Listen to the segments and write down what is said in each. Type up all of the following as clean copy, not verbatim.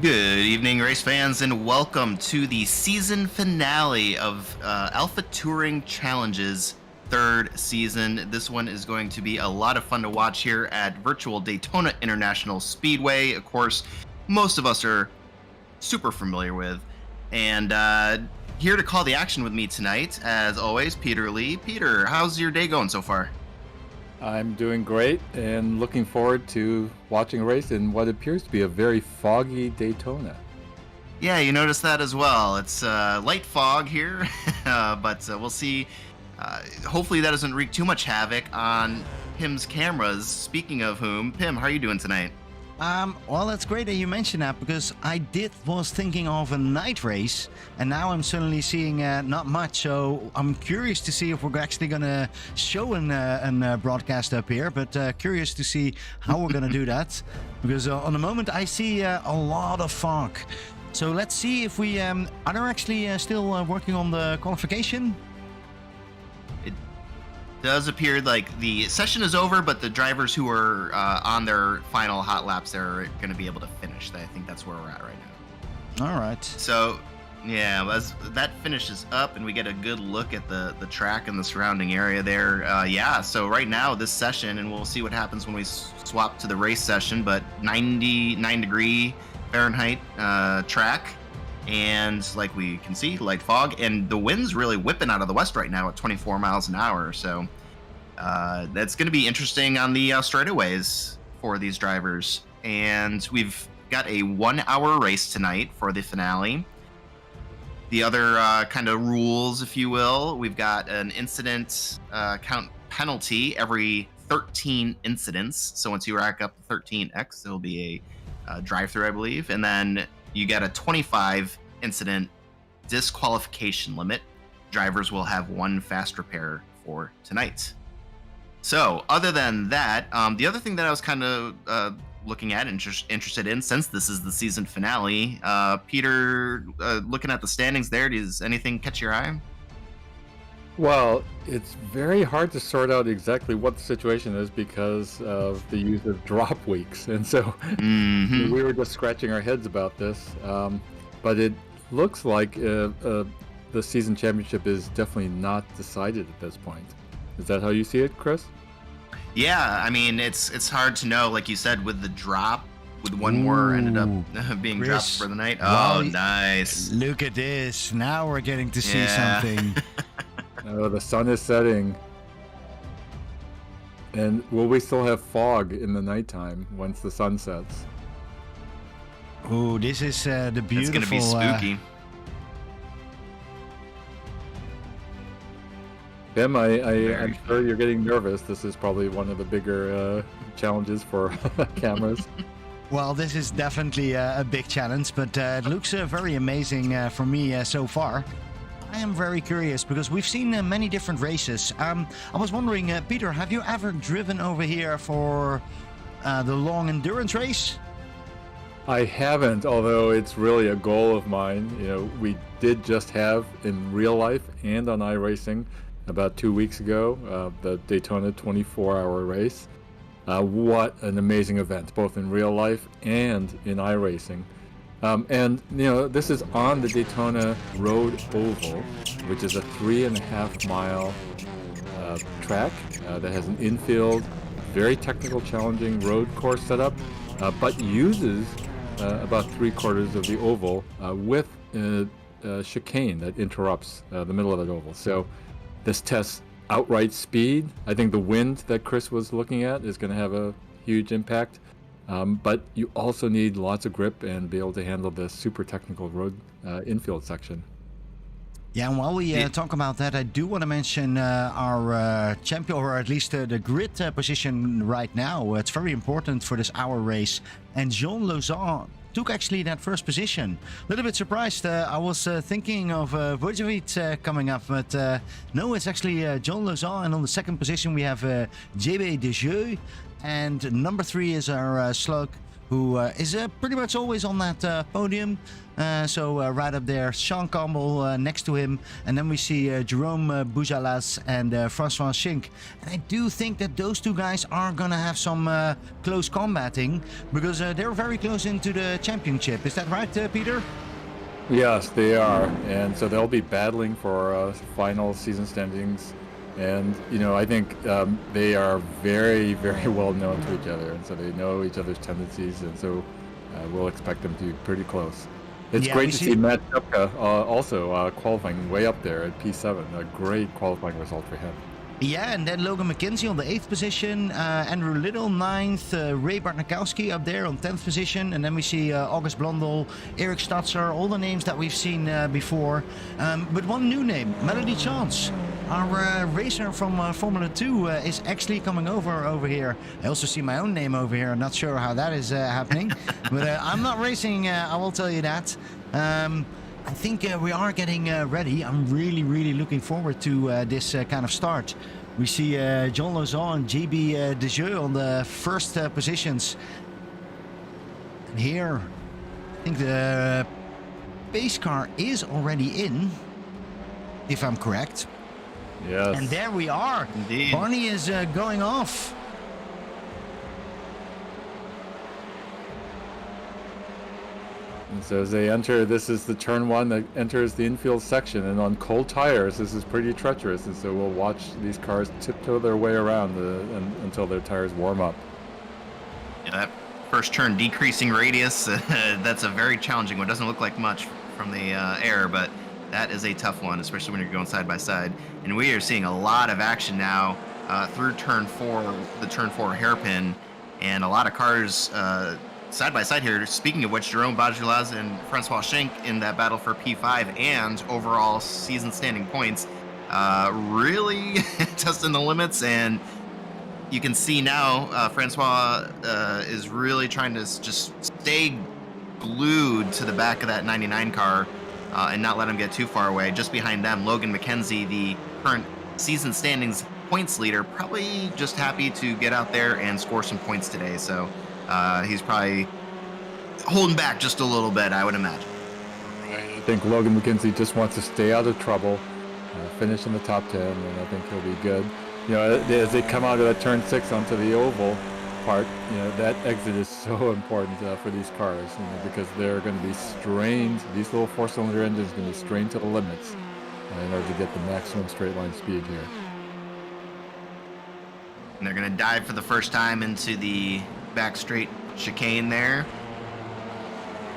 Good evening, race fans, and welcome to the season finale of Alpha Touring Challenge's third season. This one is going to be a lot of fun to watch here at virtual Daytona International Speedway. Of course, most of us are super familiar with. And here to call the action with me tonight, as always, Peter Lee. Peter, how's your day going so far? I'm doing great and looking forward to watching a race in what appears to be a very foggy Daytona. Yeah, you noticed that as well. It's light fog here, but we'll see. Hopefully that doesn't wreak too much havoc on Pim's cameras. Speaking of whom, Pim, how are you doing tonight? Well, that's great that you mentioned that because was thinking of a night race, and now I'm suddenly seeing not much. So I'm curious to see if we're actually gonna show an broadcast up here. But curious to see how we're gonna do that, because on the moment I see a lot of fog. So let's see if we are they actually still working on the qualification. Does appear like the session is over, but the drivers who are on their final hot laps are going to be able to finish. I think that's where we're at right now. All right. So, yeah, as that finishes up and we get a good look at the track and the surrounding area there. Yeah, so right now this session, and we'll see what happens when we swap to the race session, but 99 degree Fahrenheit track. And like we can see, light fog, and the wind's really whipping out of the west right now at 24 miles an hour. So that's going to be interesting on the straightaways for these drivers. And we've got a 1 hour race tonight for the finale. The other kind of rules, if you will, we've got an incident count penalty every 13 incidents. So once you rack up 13x, there'll be a drive-through, I believe. And then you get a 25 incident disqualification limit. Drivers will have one fast repair for tonight. So other than that, the other thing that I was kind of looking at, interested in, since this is the season finale, Peter, looking at the standings there, does anything catch your eye? Well, it's very hard to sort out exactly what the situation is because of the use of drop weeks. And so we were just scratching our heads about this. But it looks like the season championship is definitely not decided at this point. Is that how you see it, Chris? Yeah, I mean, it's hard to know, like you said, with the drop, with one more ended up being Chris, dropped for the night. wow, Oh, nice. Look at this. Now we're getting to see something. Oh, the sun is setting. And will we still have fog in the nighttime once the sun sets? Oh, this is the beautiful... It's going to be spooky. Tim, I'm sure you're getting nervous. This is probably one of the bigger challenges for cameras. Well, this is definitely a big challenge, but it looks very amazing for me so far. I am very curious because we've seen many different races. I was wondering, Peter, have you ever driven over here for the long endurance race? I haven't, although it's really a goal of mine. You know, we did just have in real life and on iRacing about 2 weeks ago the Daytona 24-hour race. What an amazing event, both in real life and in iRacing. And, you know, this is on the Daytona Road Oval, which is a 3.5 mile track that has an infield, very technical, challenging road course setup, but uses about 3/4 of the oval with a chicane that interrupts the middle of that oval. So this tests outright speed. I think the wind that Chris was looking at is going to have a huge impact. But you also need lots of grip and be able to handle the super technical road infield section. Yeah, and while we talk about that, I do want to mention our champion, or at least the grid position right now. It's very important for this hour race. And Jean Lauzon took actually that first position. A little bit surprised. I was thinking of Vojvovic coming up, but no, it's actually Jean Lauzon. And on the second position, we have JB Desjeux. And number 3 is our slug who is pretty much always on that podium. So right up there, Sean Campbell next to him. And then we see Jerome Boujalas and Francois Schink. And I do think that those two guys are going to have some close combating, because they're very close into the championship. Is that right, Peter? Yes, they are, and so they'll be battling for final season standings. And I think they are very, very well known to each other, and so they know each other's tendencies, and so we'll expect them to be pretty close. It's great to see Matt Shupka also qualifying way up there at P7. A great qualifying result for him. Yeah, and then Logan McKenzie on the 8th position, Andrew Little 9th, Ray Bartnikowski up there on 10th position, and then we see August Blondel, Eric Stutzer, all the names that we've seen before. But one new name, Melody Chance. Our racer from Formula 2 is actually coming over here. I also see my own name over here. I'm not sure how that is happening, but I'm not racing, I will tell you that. I think we are getting ready. I'm really, really looking forward to this kind of start. We see John Lauzon and JB Desjeux on the first positions. And here, I think the pace car is already in, if I'm correct. Yes. And there we are. Indeed. Barney is going off. And so as they enter, this is the turn one that enters the infield section, and on cold tires, this is pretty treacherous. And so we'll watch these cars tiptoe their way around until their tires warm up. Yeah, that first turn decreasing radius, that's a very challenging one. It doesn't look like much from the air, but that is a tough one, especially when you're going side by side. And we are seeing a lot of action now through turn 4, the turn 4 hairpin, and a lot of cars side by side here. Speaking of which, Jerome Bajulaz and Francois Schenk in that battle for P5 and overall season standing points, really testing the limits. And you can see now Francois is really trying to just stay glued to the back of that 99 car and not let him get too far away. Just behind them, Logan McKenzie, the current season standings points leader, probably just happy to get out there and score some points today. So he's probably holding back just a little bit, I would imagine. I think Logan McKenzie just wants to stay out of trouble, finish in the top 10, and I think he'll be good. As they come out of that turn 6 onto the oval part, that exit is so important for these cars, because they're going to be strained. These little 4-cylinder engines are going to be strained to the limits in order to get the maximum straight line speed here. And they're going to dive for the first time into the back straight chicane there.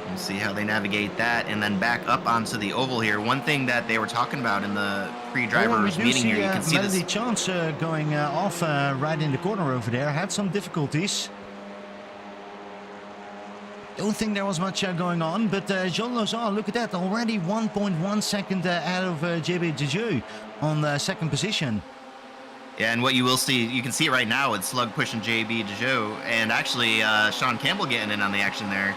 We'll see how they navigate that, and then back up onto the oval here. One thing that they were talking about in the pre-drivers meeting here, you can see Melody this. Chance going off right in the corner over there. Had some difficulties. Don't think there was much going on, but Jean Lauzon, look at that, already 1.1 second out of JB Desjeux on the second position. Yeah, and what you will see, you can see it right now, it's Slug pushing JB Desjeux, and actually Sean Campbell getting in on the action there,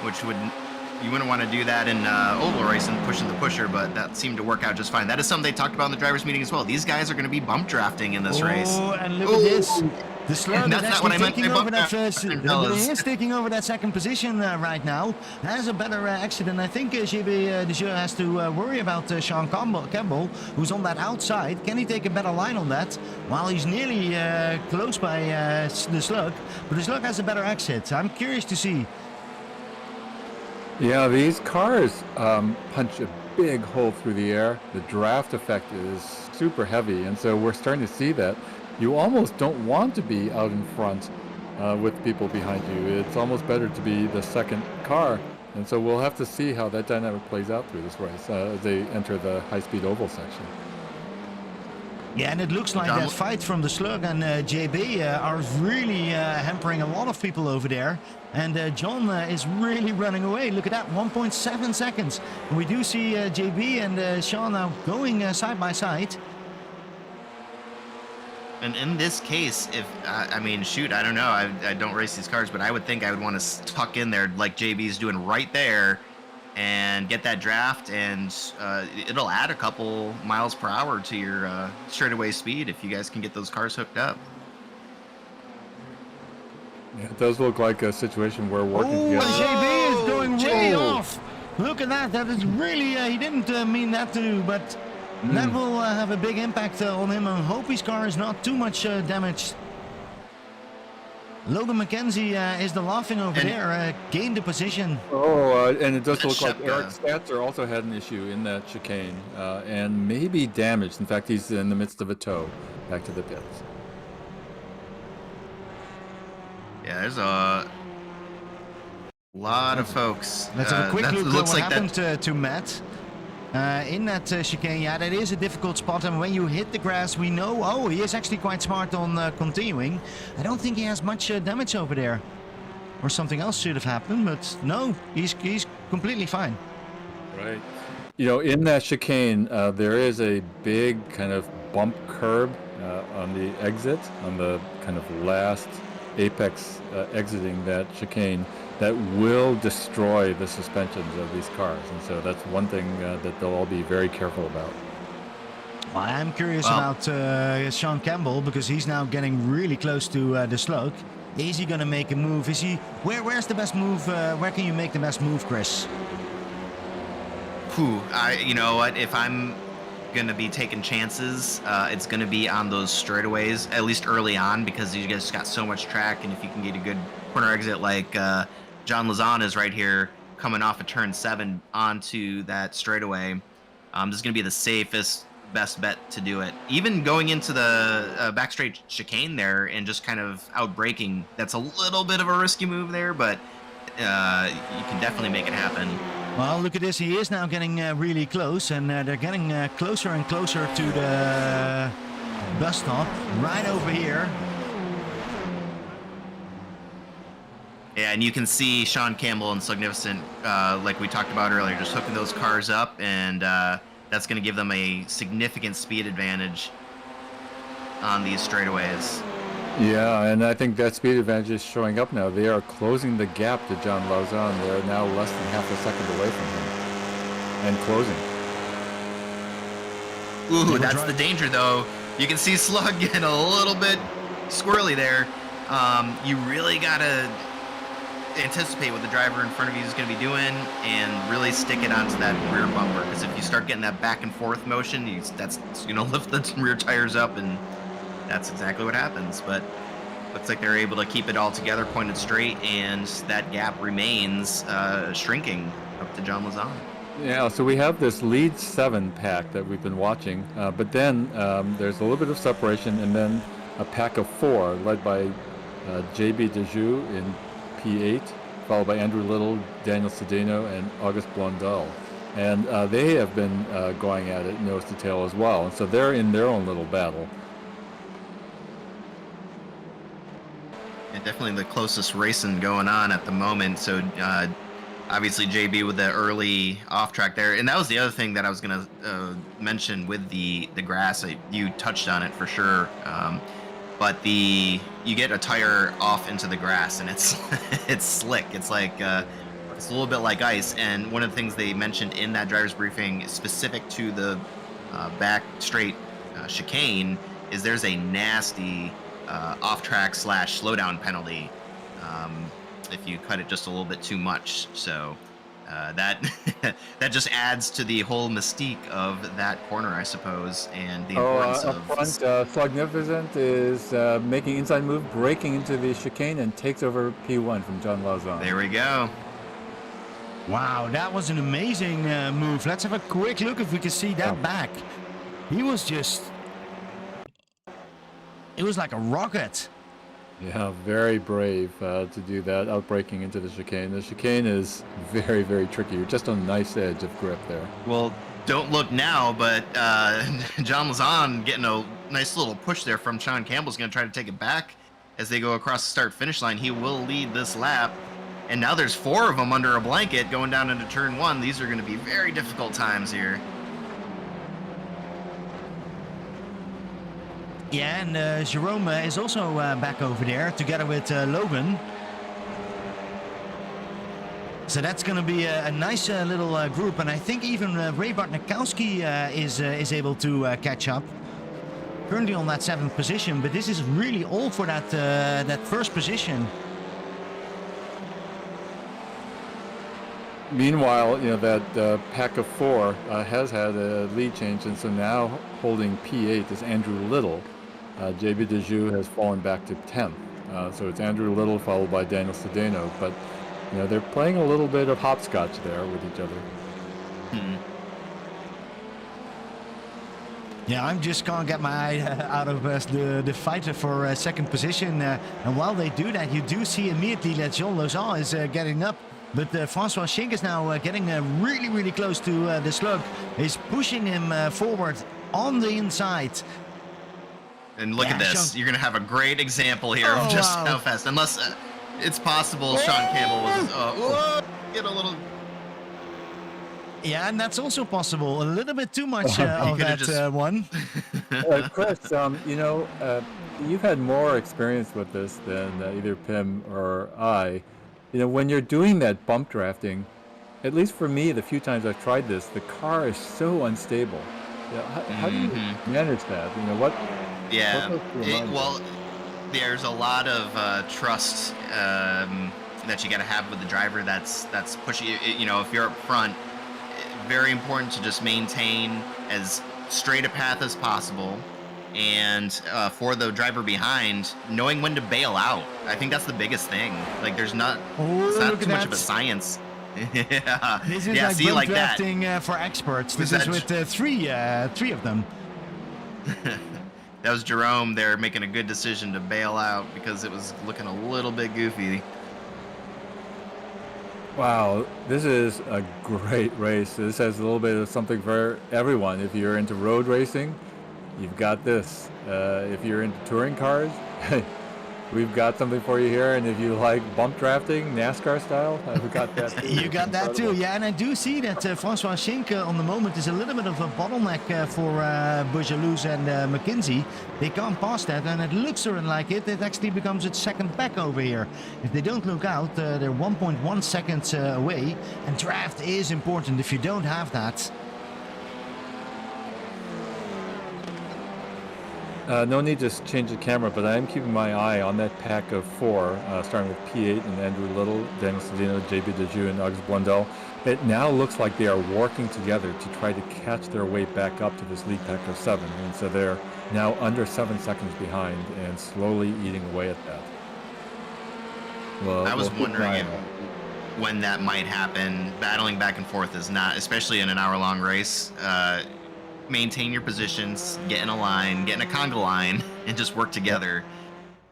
which you wouldn't want to do that in oval racing, pushing the pusher, but that seemed to work out just fine. That is something they talked about in the drivers' meeting as well. These guys are going to be bump drafting in this race. Oh, and look at this. The Slug is actually taking over that first. He is taking over that second position right now. Has a better exit, and I think JB Desjeux has to worry about Sean Campbell, who's on that outside. Can he take a better line on that? While he's nearly close by the Slug, but the Slug has a better exit. I'm curious to see. Yeah, these cars punch a big hole through the air. The draft effect is super heavy, and so we're starting to see that. You almost don't want to be out in front with people behind you. It's almost better to be the second car, and so we'll have to see how that dynamic plays out through this race as they enter the high-speed oval section. Yeah, and it looks like that fight from the Slug and JB are really hampering a lot of people over there. And John is really running away. Look at that, 1.7 seconds. And we do see JB and Sean now going side by side. And in this case, if I mean, shoot, I don't know. I don't race these cars, but I would think I would want to tuck in there like JB's doing right there and get that draft, and it'll add a couple miles per hour to your straightaway speed if you guys can get those cars hooked up. Yeah, it does look like a situation where working Oh, together. JB is going way Oh. off. Look at that. That is really, he didn't mean that to do, but that will have a big impact on him. I hope his car is not too much damaged. Logan McKenzie is the laughing over And- there, gained the position. Oh, and it does That look like Shepka. Eric Statzer also had an issue in that chicane, and maybe damaged. In fact, he's in the midst of a tow back to the pits. Yeah, there's a lot of folks. Let's have a quick look at looks what like happened to Matt. In that chicane, yeah, that is a difficult spot, and when you hit the grass, we know, oh, he is actually quite smart on continuing. I don't think he has much damage over there. Or something else should have happened, but no, he's completely fine. Right. You know, in that chicane, there is a big kind of bump curb on the exit, on the kind of last apex exiting that chicane, that will destroy the suspensions of these cars. And so that's one thing that they'll all be very careful about. Well, I'm curious about Sean Campbell, because he's now getting really close to the slope. Is he going to make a move? Is he? Where's the best move? Where can you make the best move, Chris? You know what? If I'm gonna be taking chances, it's gonna be on those straightaways, at least early on, because you guys got so much track, and if you can get a good corner exit like John Lazan is right here, coming off of turn 7 onto that straightaway, this is gonna be the safest, best bet to do it. Even going into the back straight chicane there and just kind of out braking, that's a little bit of a risky move there, but you can definitely make it happen. Well, look at this. He is now getting really close, and they're getting closer and closer to the bus stop right over here. Yeah, and you can see Sean Campbell and Significant, like we talked about earlier, just hooking those cars up, and that's going to give them a significant speed advantage on these straightaways. Yeah, and I think that speed advantage is showing up now. They are closing the gap to John Lauzon. They're now less than half a second away from him and closing. Ooh, that's the danger, though. You can see Slug getting a little bit squirrely there. You really got to anticipate what the driver in front of you is going to be doing and really stick it onto that rear bumper, because if you start getting that back and forth motion, that's going to lift the rear tires up, and that's exactly what happens. But looks like they're able to keep it all together, pointed straight, and that gap remains shrinking up to John Lazan. Yeah, so we have this lead 7 pack that we've been watching, but then there's a little bit of separation, and then a pack of 4 led by JB Dejoux in P8, followed by Andrew Little, Daniel Cedeno, and August Blondell. And they have been going at it nose to tail as well, and so they're in their own little battle. And definitely the closest racing going on at the moment. So obviously JB with the early off track there, and that was the other thing that I was going to mention with the grass. You touched on it for sure, but you get a tire off into the grass, and it's it's slick. It's like it's a little bit like ice. And one of the things they mentioned in that driver's briefing specific to the back straight chicane is there's a nasty off-track / slowdown penalty if you cut it just a little bit too much. So that that just adds to the whole mystique of that corner, I suppose, and the importance up of front, Slugnificent is making inside move, breaking into the chicane, and takes over P1 from John Lauzon. There we go. Wow, that was an amazing move. Let's have a quick look if we can see that back. He was just... It was like a rocket. Yeah, very brave to do that, outbreaking into the chicane. The chicane is very, very tricky. You're just on a nice edge of grip there. Well, don't look now, but John Lazan getting a nice little push there from Sean Campbell's going to try to take it back as they go across the start-finish line. He will lead this lap, and now there's 4 of them under a blanket going down into turn 1. These are going to be very difficult times here. Yeah, and Jerome is also back over there together with Logan. So that's going to be a nice little group, and I think even Ray Bartnikowski is able to catch up. Currently on that 7th position, but this is really all for that first position. Meanwhile, that pack of four has had a lead change, and so now holding P8 is Andrew Little. JB DeJoux has fallen back to 10th. So it's Andrew Little followed by Daniel Sedano, but they're playing a little bit of hopscotch there with each other. Yeah, I just can't get my eye out of the fighter for second position. And while they do that, you do see immediately that Jean Lauzon is getting up. But Francois Schenk is now getting really, really close to the slug. He's pushing him forward on the inside. And look at this. You're going to have a great example here of just how fast. Unless it's possible Sean Campbell was get a little... Yeah, and that's also possible. A little bit too much of that one. Chris, you've had more experience with this than either Pim or I. When you're doing that bump drafting, at least for me, the few times I've tried this, the car is so unstable. How do you manage that? What? Yeah. Well, there's a lot of trust that you got to have with the driver. That's pushing you. If you're up front, very important to just maintain as straight a path as possible. And for the driver behind, knowing when to bail out. I think that's the biggest thing. Like, it's not too much of a science. Yeah. This is like drafting for experts. This is with three of them. That was Jerome there making a good decision to bail out because it was looking a little bit goofy. Wow, this is a great race. This has a little bit of something for everyone. If you're into road racing, you've got this. If you're into touring cars, we've got something for you here. And if you like bump drafting, NASCAR style, we've got that too. You got that too, yeah. And I do see that Francois Schenk on the moment is a little bit of a bottleneck for Bourgeloux and McKinsey. They can't pass that, and it looks like it actually becomes its second back over here. If they don't look out, they're 1.1 seconds away. And draft is important. If you don't have that, no need to change the camera, but I am keeping my eye on that pack of four, starting with P8 and Andrew Little, Daniel Sedano, JB DeJoux, and Auguste Blondel. It now looks like they are working together to try to catch their way back up to this lead pack of 7. And so they're now under 7 seconds behind and slowly eating away at that. Well, I was wondering when that might happen. Battling back and forth is not, especially in an hour-long race. Maintain your positions, get in a line, get in a conga line, and just work together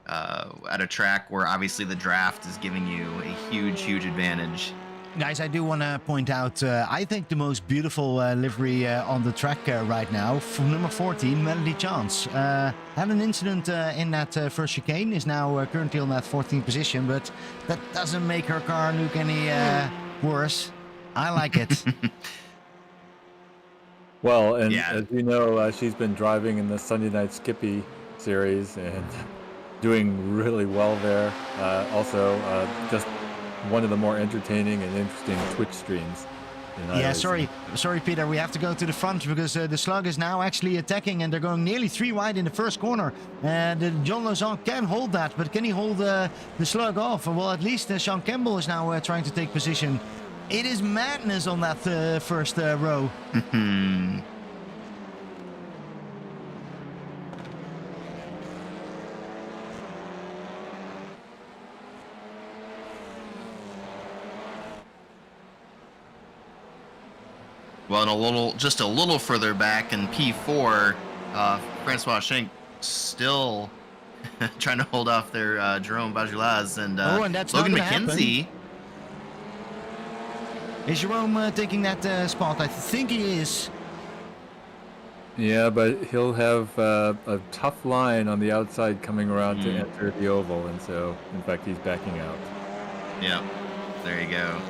at a track where obviously the draft is giving you a huge advantage. Guys, I do want to point out, I think the most beautiful livery on the track right now, from number 14, Melody Chance. Had an incident in that first chicane, is now currently on that 14th position, but that doesn't make her car look any worse. I like it. Well, and as you know, she's been driving in the Sunday Night Skippy series and doing really well there. Also, just one of the more entertaining and interesting Twitch streams. Yeah, sorry, Peter. We have to go to the front because the slug is now actually attacking, and they're going nearly 3 wide in the first corner. And John Lauzon can hold that, but can he hold the slug off? Well, at least Sean Campbell is now trying to take position. It is madness on that first row. Well, and just a little further back in P4, Francois Schenk still trying to hold off their Jerome Bajulaz and that's Logan McKenzie. Is Jerome taking that spot? I think he is. Yeah, but he'll have a tough line on the outside coming around to enter the oval, and so, in fact, he's backing out. Yep, there you go.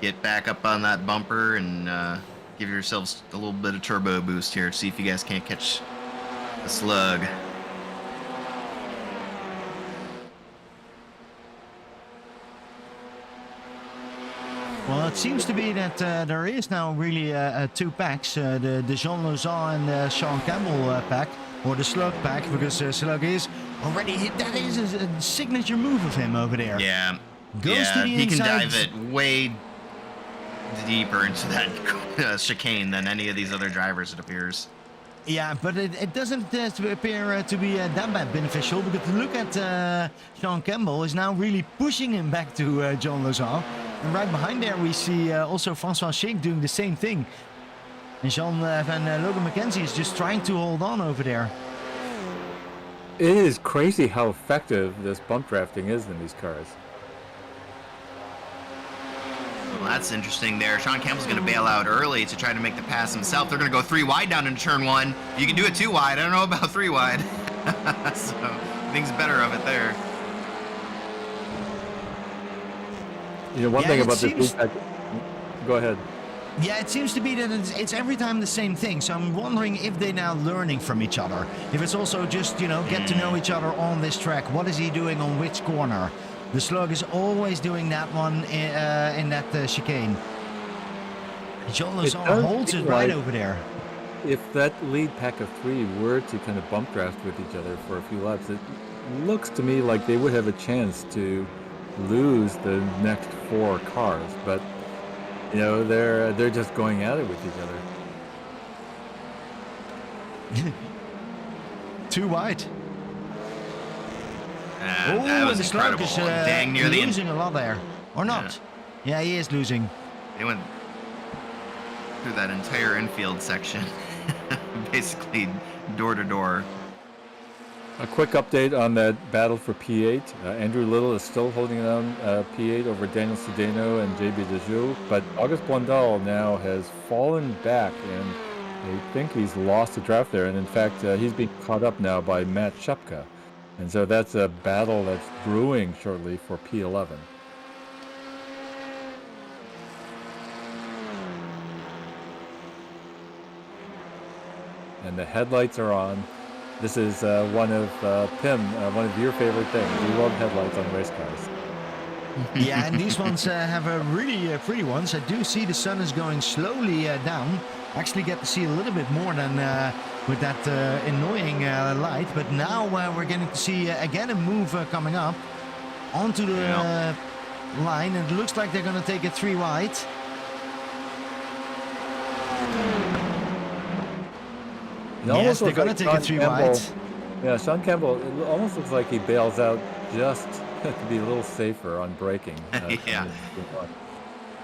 Get back up on that bumper and give yourselves a little bit of turbo boost here. See if you guys can't catch the slug. Well, it seems to be that there is now really 2 packs, the Jean Lauzon and the Sean Campbell pack, or the Slug pack, because Slug is already hit. That is a signature move of him over there. Yeah, Goes to Yeah, the he can inside. dive it way deeper into that chicane than any of these other drivers, it appears. Yeah, but it doesn't appear to be that bad beneficial, because look at Sean Campbell is now really pushing him back to John Lozon. And right behind there we see also Francois Schick doing the same thing. And Logan McKenzie is just trying to hold on over there. It is crazy how effective this bump drafting is in these cars. Well, that's interesting there. Sean Campbell's going to bail out early to try to make the pass himself. They're going to go 3 wide down into turn 1. You can do it 2 wide. I don't know about 3 wide. So, thinks better of it there. You know, one thing about this... Go ahead. Yeah, it seems to be that it's every time the same thing. So I'm wondering if they're now learning from each other. If it's also just, you know, get to know each other on this track. What is he doing on which corner? The Slug is always doing that one in that chicane. John Lozon holds it right over there. If that lead pack of 3 were to kind of bump draft with each other for a few laps, it looks to me like they would have a chance to lose the next 4 cars. But you know, they're just going at it with each other. 2 wide. That was the incredible. Slug is Dang near the losing a lot there. Or not. Yeah, he is losing. They went through that entire infield section, basically door to door. A quick update on that battle for P8. Andrew Little is still holding on P8 over Daniel Sedano and JB Dejou, but August Blondal now has fallen back, and I think he's lost the draft there. And in fact, he's being caught up now by Matt Shupka. And so that's a battle that's brewing shortly for P11. And the headlights are on. This is one of Pim, one of your favorite things. You love headlights on race cars. Yeah, and these ones have a really pretty ones. I do see the sun is going slowly down. Actually get to see a little bit more than with that annoying light. But now we're getting to see again a move coming up onto the line. And it looks like they're going to take it 3 wide. Yes, they're going to take it 3 wide. Yeah, Sean Campbell, it almost looks like he bails out just to be a little safer on braking. Yeah.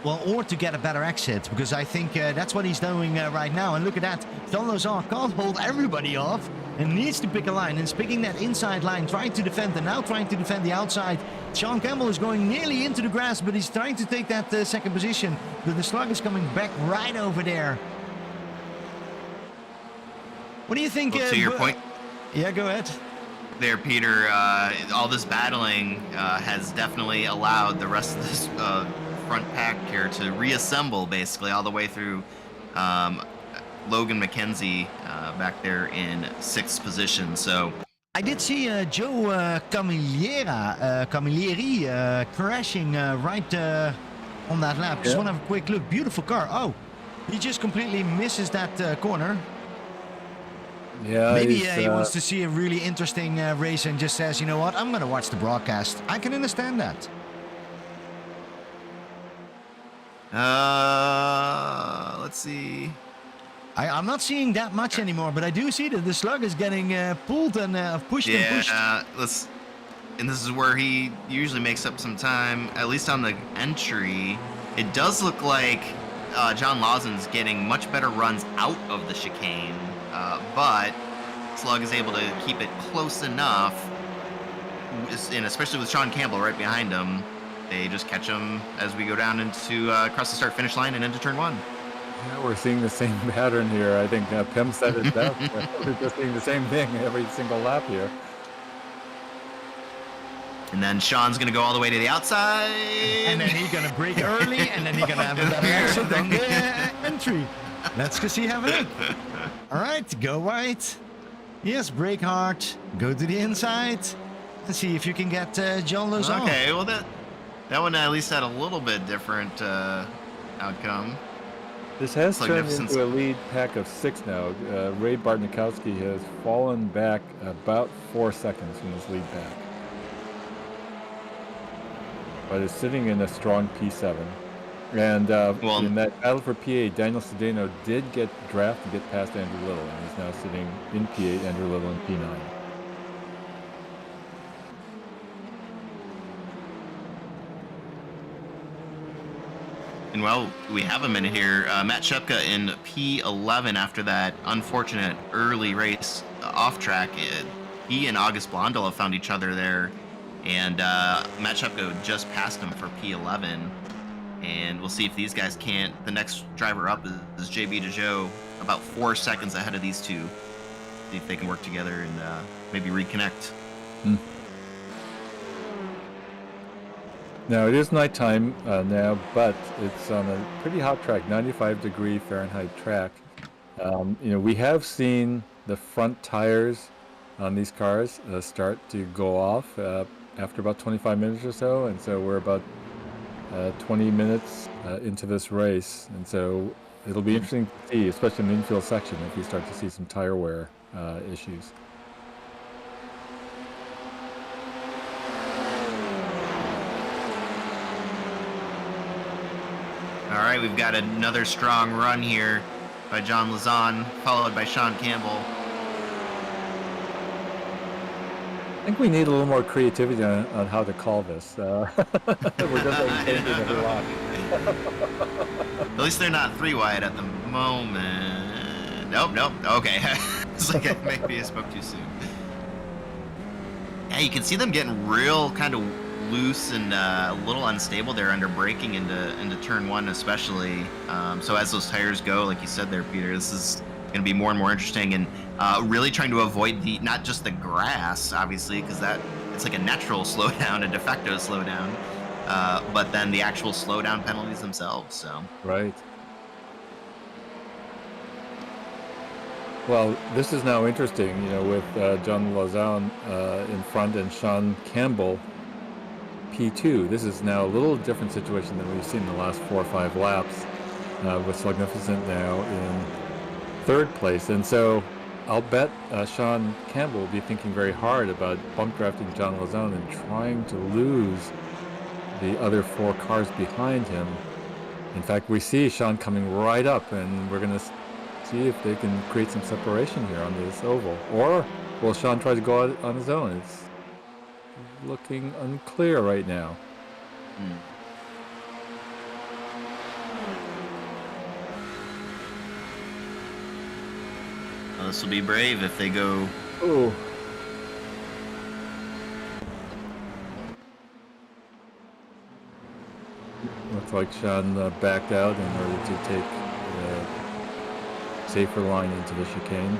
Well, or to get a better exit, because I think that's what he's doing right now. And look at that. John Lozon can't hold everybody off and needs to pick a line. And is picking that inside line, trying to defend, and now trying to defend the outside. Sean Campbell is going nearly into the grass, but he's trying to take that second position. But the Slug is coming back right over there. What do you think? Well, to your point. Yeah, go ahead. There, Peter, all this battling has definitely allowed the rest of this front pack here to reassemble, basically, all the way through Logan McKenzie back there in 6th position. So I did see Joe Camilleri crashing right on that lap. Just want to have a quick look. Beautiful car. Oh, he just completely misses that corner. Yeah, maybe he wants to see a really interesting race and just says, you know what, I'm going to watch the broadcast. I can understand that. Let's see. I'm not seeing that much anymore, but I do see that the Slug is getting pulled and pushed and pushed. And this is where he usually makes up some time, at least on the entry. It does look like John Lawson's getting much better runs out of the chicane. But Slug is able to keep it close enough, and especially with Sean Campbell right behind him, they just catch him as we go down into across the start-finish line and into turn 1. Yeah, we're seeing the same pattern here. I think Pim said it best. We're just seeing the same thing every single lap here. And then Sean's going to go all the way to the outside. And then he's going to brake early, and then he's going to have a better exit on the entry. Let's go see, have a look. All right, go wide. Yes, brake hard. Go to the inside. And see if you can get John Lozon. Okay, well that one at least had a little bit different outcome. This has turned into a lead pack of 6 now. Ray Bartnikowski has fallen back about 4 seconds from this lead pack. but is sitting in a strong P7. And Well, in that battle for P8, Daniel Sedano did get drafted to get past Andrew Little, and he's now sitting in P8, Andrew Little in P9. and well, we have a minute here. Matt Shepka in P11 after that unfortunate early race off track. He and August Blondell have found each other there, and Matt Shepka just passed him for P11. And we'll see if these guys can't. The next driver up is JB DeJoe, about 4 seconds ahead of these two. See if they can work together and maybe reconnect. Now, it is nighttime now, but it's on a pretty hot track, 95-degree Fahrenheit track. We have seen the front tires on these cars start to go off after about 25 minutes or so, and so we're about 20 minutes into this race, and so it'll be interesting to see, especially in the infield section, if we start to see some tire wear issues. All right, we've got another strong run here by John Lazan, followed by Sean Campbell. I think we need a little more creativity on how to call this. We're just changing every lot. At least they're not 3 wide at the moment. Nope. Okay. It's like maybe I spoke too soon. Yeah, you can see them getting real kind of loose and a little unstable there under braking into turn 1 especially. So as those tires go, like you said there, Peter, this is going to be more and more interesting, and really trying to avoid not just the grass, obviously, because it's like a natural slowdown, a de facto slowdown, but then the actual slowdown penalties themselves. So Right. Well, this is now interesting, with John Lazan in front and Sean Campbell P2. This is now a little different situation than we've seen in the last 4 or 5 laps, with Magnificent now in 3rd place. And so I'll bet Sean Campbell will be thinking very hard about bump drafting John Lazan and trying to lose the other 4 cars behind him. In fact, we see Sean coming right up, and we're going to see if they can create some separation here on this oval. Or will Sean try to go out on his own? It's looking unclear right now. Well, this will be brave if they go. Oh. Looks like Sean backed out in order to take the safer line into the chicane.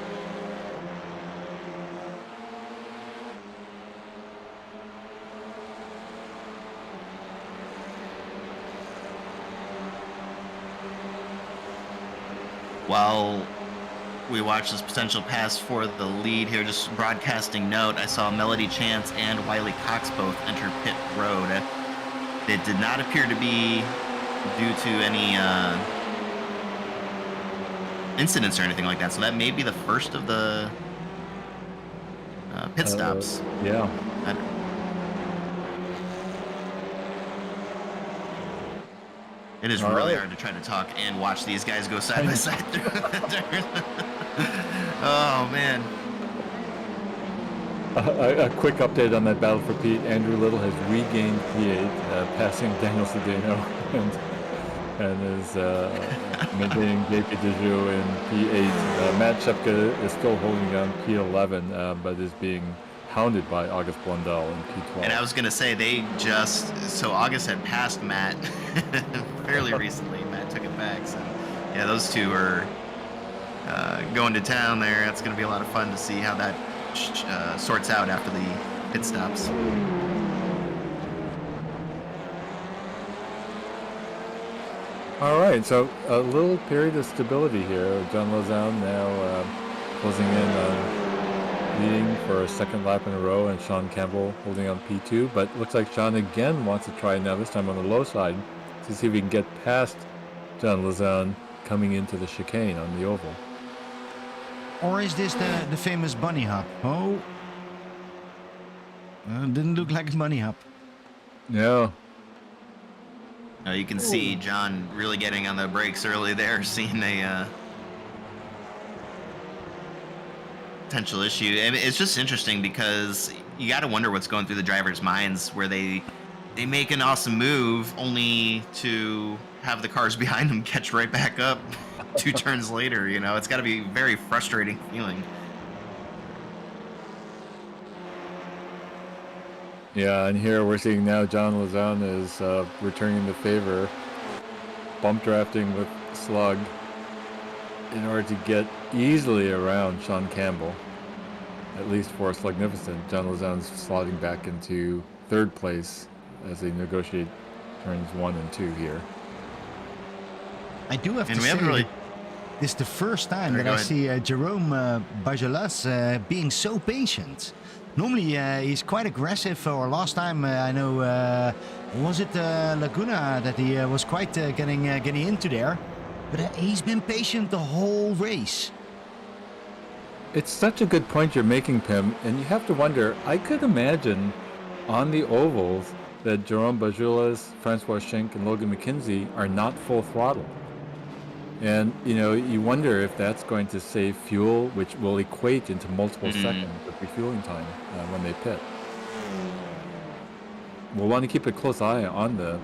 While we watch this potential pass for the lead here, just broadcasting note, I saw Melody Chance and Wiley Cox both enter pit road. It did not appear to be due to any incidents or anything like that, so that may be the first of the pit stops. Yeah. It is really hard to try to talk and watch these guys go side by side through the turn. Oh, man. A quick update on that battle for Pete. Andrew Little has regained P8, passing Daniel Sedano, and is maintaining JP DeJoe in P8. Matt Shepka is still holding down P11, but is being hounded by August Blondell in P12. And I was going to say, so August had passed Matt fairly recently. Matt took it back. So, yeah, those two are going to town there. It's going to be a lot of fun to see how that sorts out after the pit stops. All right, so a little period of stability here. John Lazan now closing in on leading for a 2nd lap in a row, and Sean Campbell holding on P2. But looks like Sean again wants to try now, this time on the low side, to see if he can get past John Lazan coming into the chicane on the oval. Or is this the famous bunny hop? Oh, didn't look like a bunny hop. No, You can see John really getting on the brakes early there, seeing a potential issue. And it's just interesting because you got to wonder what's going through the drivers' minds, where they make an awesome move only to have the cars behind them catch right back up 2 turns later. You know, it's got to be a very frustrating feeling. Yeah, and here we're seeing now John Lozon is returning the favor, bump drafting with Slug in order to get easily around Sean Campbell, at least for Slugnificent. John Lozon's sliding back into 3rd place as they negotiate turns 1 and 2 here. I do have to say, this is the first time that I see Jerome Bajolas being so patient. Normally he's quite aggressive, or last time I know, was it Laguna that he was quite getting into there, but he's been patient the whole race. It's such a good point you're making, Pim, and you have to wonder, I could imagine on the ovals that Jerome Bajulas, Francois Schenck, and Logan McKenzie are not full throttle. And, you know, you wonder if that's going to save fuel, which will equate into multiple seconds of refueling time when they pit. We'll want to keep a close eye on the...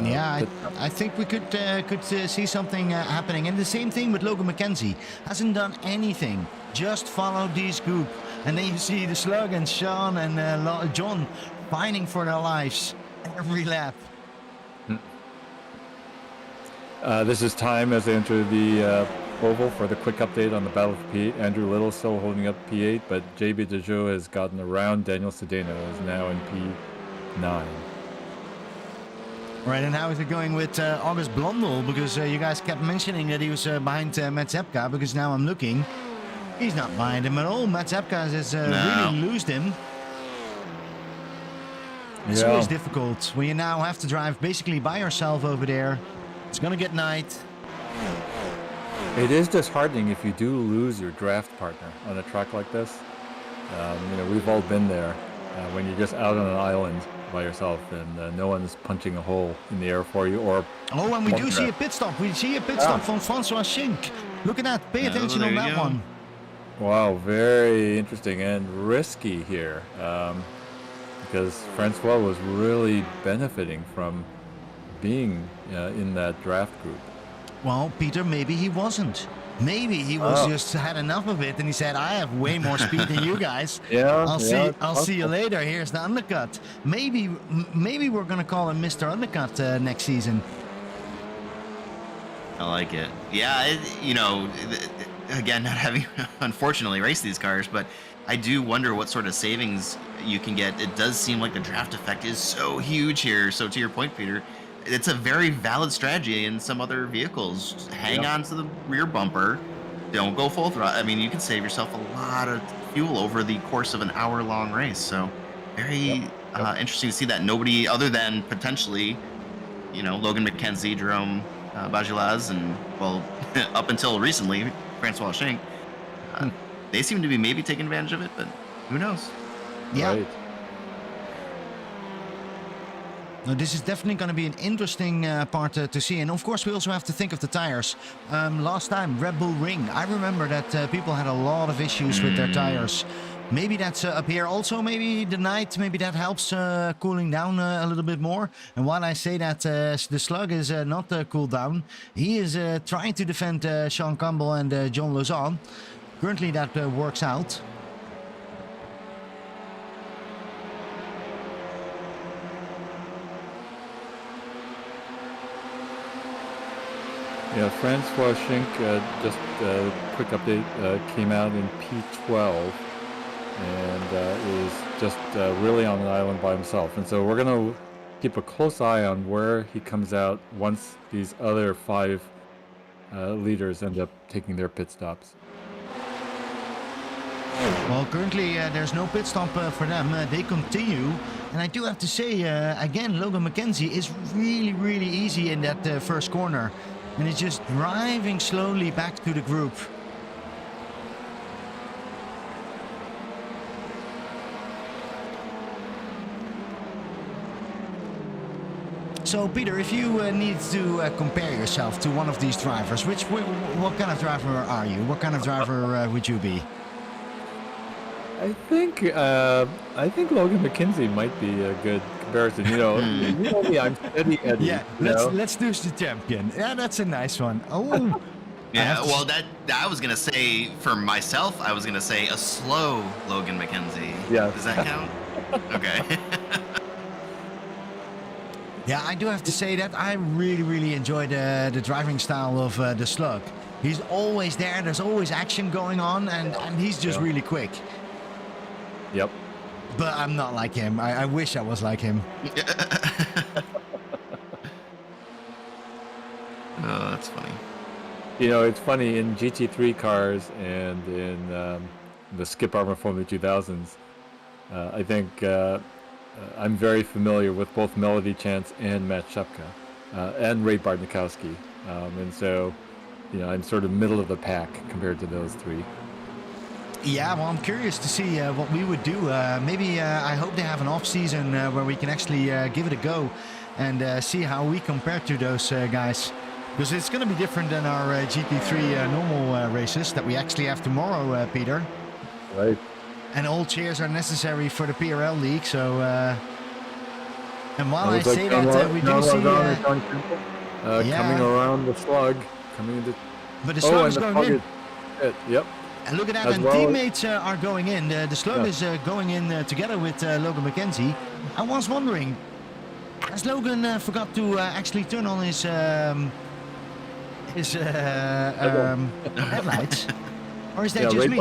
I think we could see something happening. And the same thing with Logan McKenzie. Hasn't done anything. Just followed this group. And then you see the Slug and Sean and John fighting for their lives every lap. This is time as they enter the oval for the quick update on the Battle of P8. Andrew Little still holding up P8, but JB Dejoux has gotten around. Daniel Sedano is now in P9. Right, and how is it going with August Blondel? Because you guys kept mentioning that he was behind Matt Zepka, because now I'm looking. He's not behind him at all. Matt Zepka has really lost him. It's always difficult when you now have to drive basically by yourself over there. It's gonna get night. It is disheartening if you do lose your draft partner on a track like this. You know, we've all been there when you're just out on an island by yourself and no one's punching a hole in the air for you. Or and we do see a pit stop. We see a pit stop from Francois Schenck. Look at that. Pay attention on that one. Wow, very interesting and risky here, because Francois was really benefiting from being in that draft group. Well, Peter, maybe he wasn't. Maybe he was just had enough of it, and he said, "I have way more speed than you guys. I'll see you later. Here's the undercut." Maybe we're gonna call him Mr. Undercut next season. I like it. Yeah, you know, again, not having unfortunately raced these cars, but I do wonder what sort of savings you can get. It does seem like the draft effect is so huge here. So to your point, Peter, it's a very valid strategy in some other vehicles. Just hang on to the rear bumper. Don't go full throttle. I mean, you can save yourself a lot of fuel over the course of an hour-long race. So very interesting to see that nobody other than potentially, you know, Logan McKenzie, Jerome Bajolas, and, well, up until recently, Francois Schenck, they seem to be maybe taking advantage of it, but who knows? Yeah. Right. Now, this is definitely going to be an interesting part to see. And of course, we also have to think of the tires. Last time, Red Bull Ring. I remember that people had a lot of issues with their tires. Maybe that's up here also. Maybe the night, maybe that helps cooling down a little bit more. And while I say that the Slug is not cooled down, he is trying to defend Sean Campbell and John Lozon. Currently, that works out. Yeah, Francois Schenck, just a quick update, came out in P12 and is just really on an island by himself. And so we're going to keep a close eye on where he comes out once these other 5 leaders end up taking their pit stops. Well, currently there's no pit stop for them. They continue. And I do have to say, again, Logan McKenzie is really, really easy in that first corner. And he's just driving slowly back to the group. So, Peter, if you need to compare yourself to one of these drivers, what kind of driver are you? What kind of driver would you be? I think Logan McKenzie might be a good comparison. You know me, I'm steady Eddie. Yeah, let's do the champion. Yeah, that's a nice one. Oh. Yeah, well, that I was gonna say for myself, I was gonna say a slow Logan McKenzie. Yeah. Does that count? Okay. Yeah, I do have to say that I really enjoy the driving style of the Slug. He's always there. There's always action going on, and he's just really quick. Yep. But I'm not like him. I wish I was like him. Oh, that's funny. You know, it's funny in GT3 cars and in the Skip Armor Formula 2000s. I think I'm very familiar with both Melody Chance and Matt Shupka and Ray Bartnikowski. And so, you know, I'm sort of middle of the pack compared to those three. Yeah, well, I'm curious to see what we would do. Maybe I hope they have an off-season where we can actually give it a go and see how we compare to those guys. Because it's going to be different than our GT3 normal races that we actually have tomorrow, Peter. Right. And all cheers are necessary for the PRL League, so... and while I say that, we do see... coming around the Slug. But the Slug is going in. Yep. And look at that, and teammates are going in. The Slug is going in together with Logan McKenzie. I was wondering, has Logan forgot to actually turn on his headlights? Or is that just me?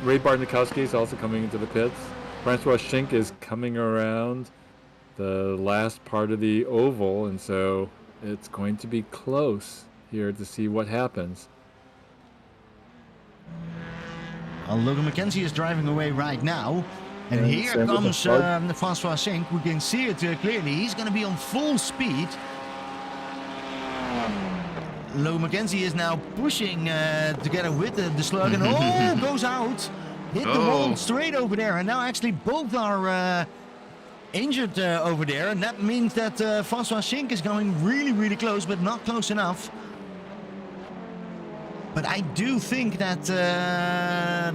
Ray Bartnikowski is also coming into the pits. Francois Schink is coming around the last part of the oval, and so it's going to be close here to see what happens. Well, Logan McKenzie is driving away right now. And here comes Francois Schink. We can see it clearly. He's going to be on full speed. Logan McKenzie is now pushing together with the Slug. And goes out. Hit the wall straight over there. And now actually both are injured over there. And that means that Francois Schink is going really close, but not close enough. But I do think that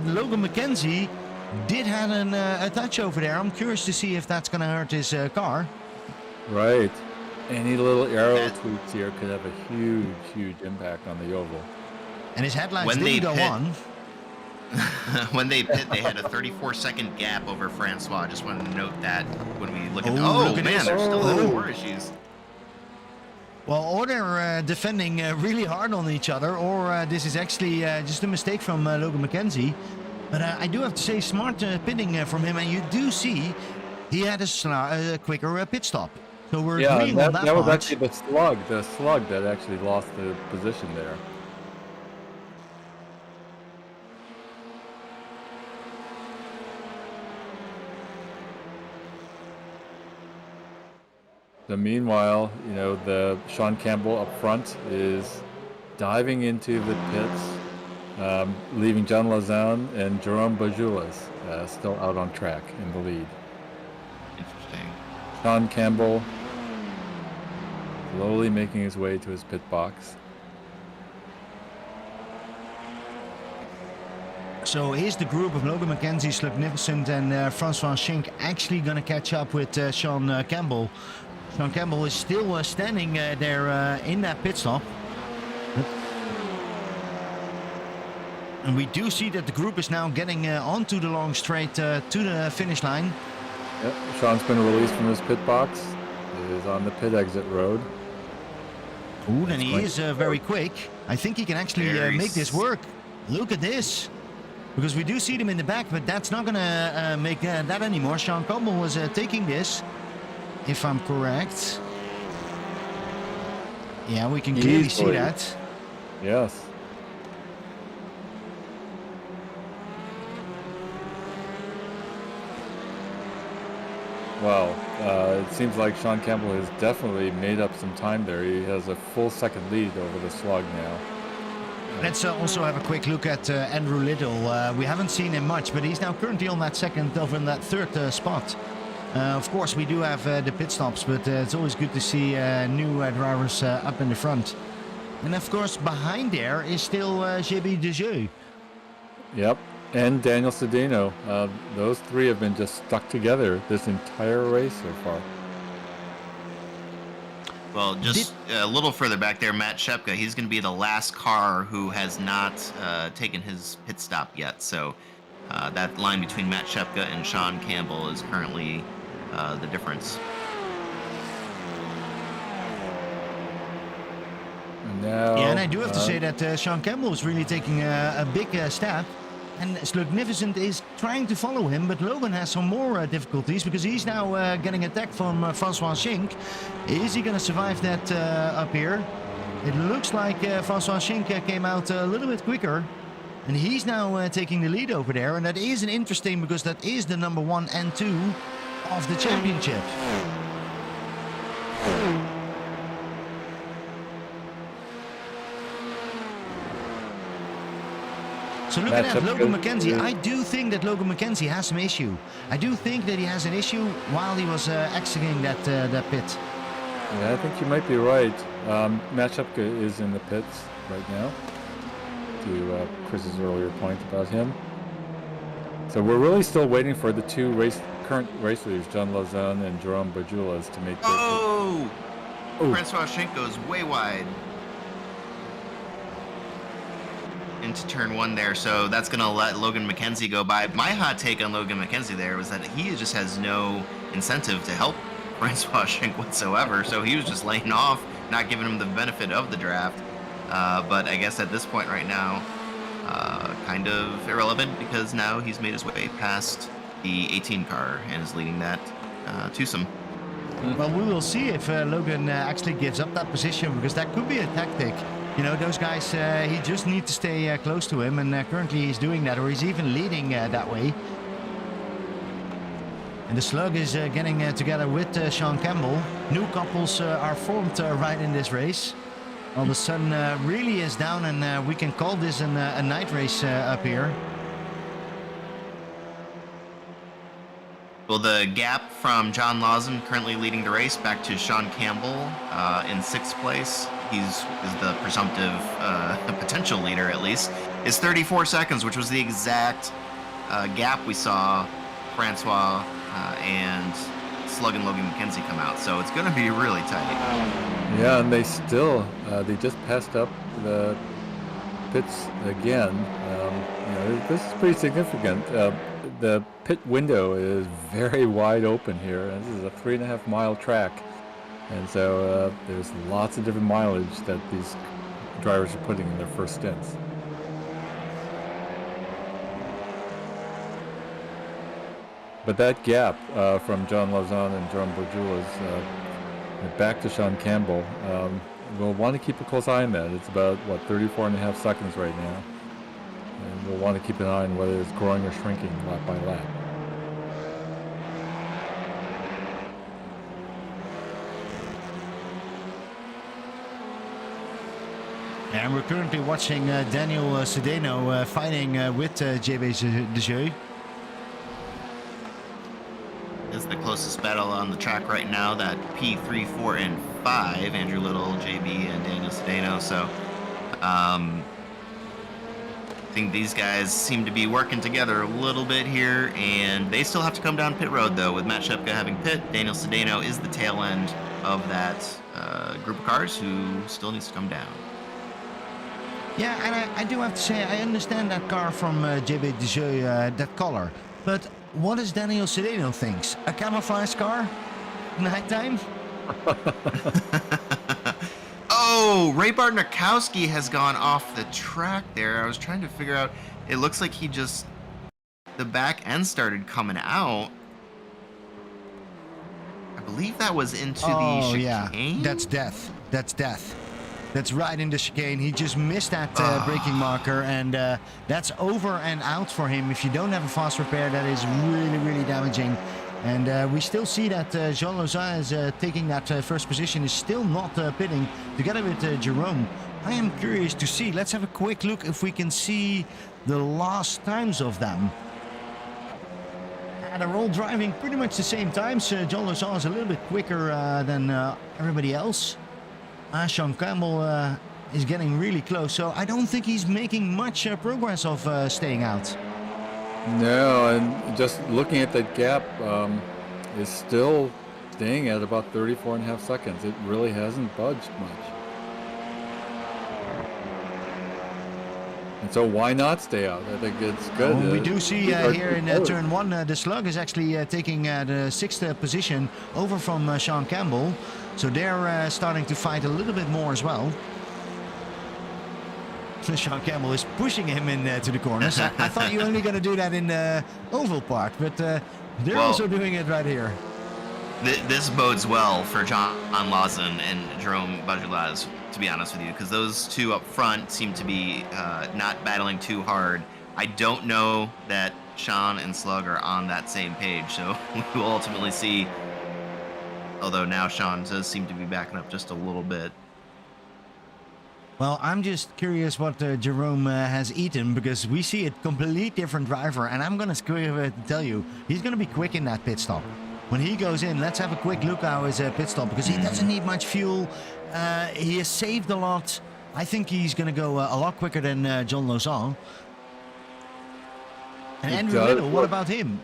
Logan McKenzie did have a touch over there. I'm curious to see if that's going to hurt his car. Right. Any little aero tweaks here could have a huge impact on the oval. And his headlights didn't go on. When they pit, they had a 34-second gap over Francois. I just wanted to note that when we look at there's still more issues. Well, or they're defending really hard on each other, or this is actually just a mistake from Logan McKenzie. But I do have to say, smart pitting from him, and you do see he had a quicker pit stop. So we're agreeing on that was part. actually the slug that actually lost the position there. So meanwhile, you know, the Sean Campbell up front is diving into the pits, leaving John Lazone and Jerome Bajulas still out on track in the lead. Interesting. Sean Campbell slowly making his way to his pit box. So here's the group of Logan McKenzie, Slugnificent, and Francois Schink actually going to catch up with Sean Campbell. Sean Campbell is still standing there in that pit stop. And we do see that the group is now getting onto the long straight to the finish line. Yep, Sean's been released from his pit box. He is on the pit exit road. Ooh, and he is very quick. I think he can actually make this work. Look at this. Because we do see them in the back, but that's not going to make that anymore. Sean Campbell was taking this, if I'm correct. Yeah, we can clearly see that. Yes. Well, it seems like Sean Campbell has definitely made up some time there. He has a full second lead over the Slug now. Let's also have a quick look at Andrew Little. We haven't seen him much, but he's now currently on that second, over in that third spot. Of course, we do have the pit stops, but it's always good to see new drivers up in the front. And of course, behind there is still JB Dejeu. Yep, and Daniel Sedano. Those three have been just stuck together this entire race so far. Well, just a little further back there, Matt Shepka, he's going to be the last car who has not taken his pit stop yet. So that line between Matt Shepka and Sean Campbell is currently the difference. And now, Yeah, and I do have to say that Sean Campbell is really taking a big step. And Slugnificent is trying to follow him, but Logan has some more difficulties because he's now getting attacked from Francois Schink. Is he going to survive that up here? It looks like Francois Schink came out a little bit quicker. And he's now taking the lead over there. And that is an interesting because that is the number 1 and 2 of the championship. So looking at Logan McKenzie, I do think that Logan McKenzie has some issue. I do think that he has an issue while he was exiting that pit. Yeah, I think you might be right. Matt Shepka is in the pits right now, to Chris's earlier point about him. So we're really still waiting for the two current race leaders, John Lauzon and Jerome Bajulas, to make their Oh! Francois Schink goes way wide into turn 1 there, so that's going to let Logan McKenzie go by. My hot take on Logan McKenzie there was that he just has no incentive to help Francois Schink whatsoever, so he was just laying off, not giving him the benefit of the draft. But I guess at this point right now, kind of irrelevant because now he's made his way past the 18 car and is leading that twosome. Well, we will see if Logan actually gives up that position because that could be a tactic. You know, those guys, he just needs to stay close to him, and currently he's doing that, or he's even leading that way. And the Slug is getting together with Sean Campbell. New couples are formed right in this race. Well, the sun really is down, and we can call this a night race up here. Well, the gap from John Lawson, currently leading the race, back to Sean Campbell in 6th place. Is the presumptive potential leader, at least, is 34 seconds, which was the exact gap we saw Francois and Slug and Logan McKenzie come out. So it's going to be really tight. Yeah, and they still, they just passed up the pits again. You know, this is pretty significant. The pit window is very wide open here. And this is a 3.5-mile track. And so there's lots of different mileage that these drivers are putting in their first stints. But that gap from John Lauzon and Jerome Bajulas back to Sean Campbell, we'll want to keep a close eye on that. It's about, 34.5 seconds right now. And we'll want to keep an eye on whether it's growing or shrinking lap by lap. And we're currently watching Daniel Sedano fighting with JB Dejeu. Is the closest battle on the track right now, that P3, 4, and 5, Andrew Little, JB, and Daniel Sedano. So I think these guys seem to be working together a little bit here, and they still have to come down pit road, though, with Matt Shepka having pit. Daniel Sedano is the tail end of that group of cars who still needs to come down. Yeah, and I do have to say, I understand that car from JB Dejeu, that color. But what does Daniel Sedano thinks? A camouflage car? Nighttime? Oh, Ray Bartnikowski has gone off the track there. I was trying to figure out. It looks like he just, the back end started coming out. I believe that was into the chicane. Yeah, that's death. That's death. That's right in the chicane. He just missed that braking marker, and that's over and out for him. If you don't have a fast repair, that is really, really damaging. And we still see that Jean Lauzon is taking that first position, is still not pitting, together with Jerome. I am curious to see. Let's have a quick look if we can see the last times of them. They're all driving pretty much the same times. John Lozon is a little bit quicker than everybody else. Sean Campbell is getting really close, so I don't think he's making much progress of staying out. No, and just looking at that gap, is still staying at about 34.5 seconds. It really hasn't budged much. And so why not stay out? I think it's good. We do see here in turn 1, the Slug is actually taking the 6th position over from Sean Campbell. So they're starting to fight a little bit more as well. So Sean Campbell is pushing him into the corners. I thought you were only going to do that in the oval part, but they're also doing it right here. This bodes well for John Lawson and Jerome Bajulaz, to be honest with you, because those two up front seem to be not battling too hard. I don't know that Sean and Slug are on that same page, so we will ultimately see. Although now Sean does seem to be backing up just a little bit. Well, I'm just curious what Jerome has eaten, because we see a completely different driver, and I'm going to tell you, he's going to be quick in that pit stop. When he goes in, let's have a quick look at his pit stop, because he doesn't need much fuel. He has saved a lot. I think he's going to go a lot quicker than John Lozon. And Andrew Little, what about him?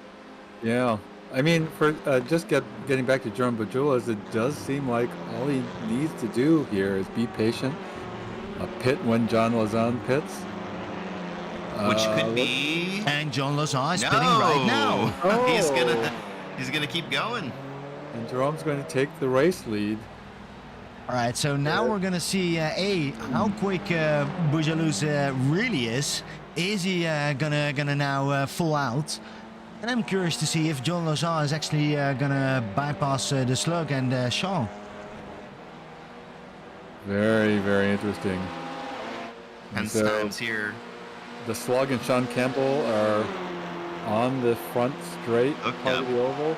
Yeah. I mean, for just getting back to Jerome Bajulaz, it does seem like all he needs to do here is be patient, pit when John Lozon pits. Which could be... And John Lozon is pitting right now. Oh. He's gonna keep going. And Jerome's going to take the race lead. All right, so now we're going to see, how quick Bajulaz really is. Is he gonna now full out? And I'm curious to see if John Lozon is actually gonna bypass the Slug and Sean. Very, very interesting. Hence times here. The Slug and Sean Campbell are on the front straight part of the oval.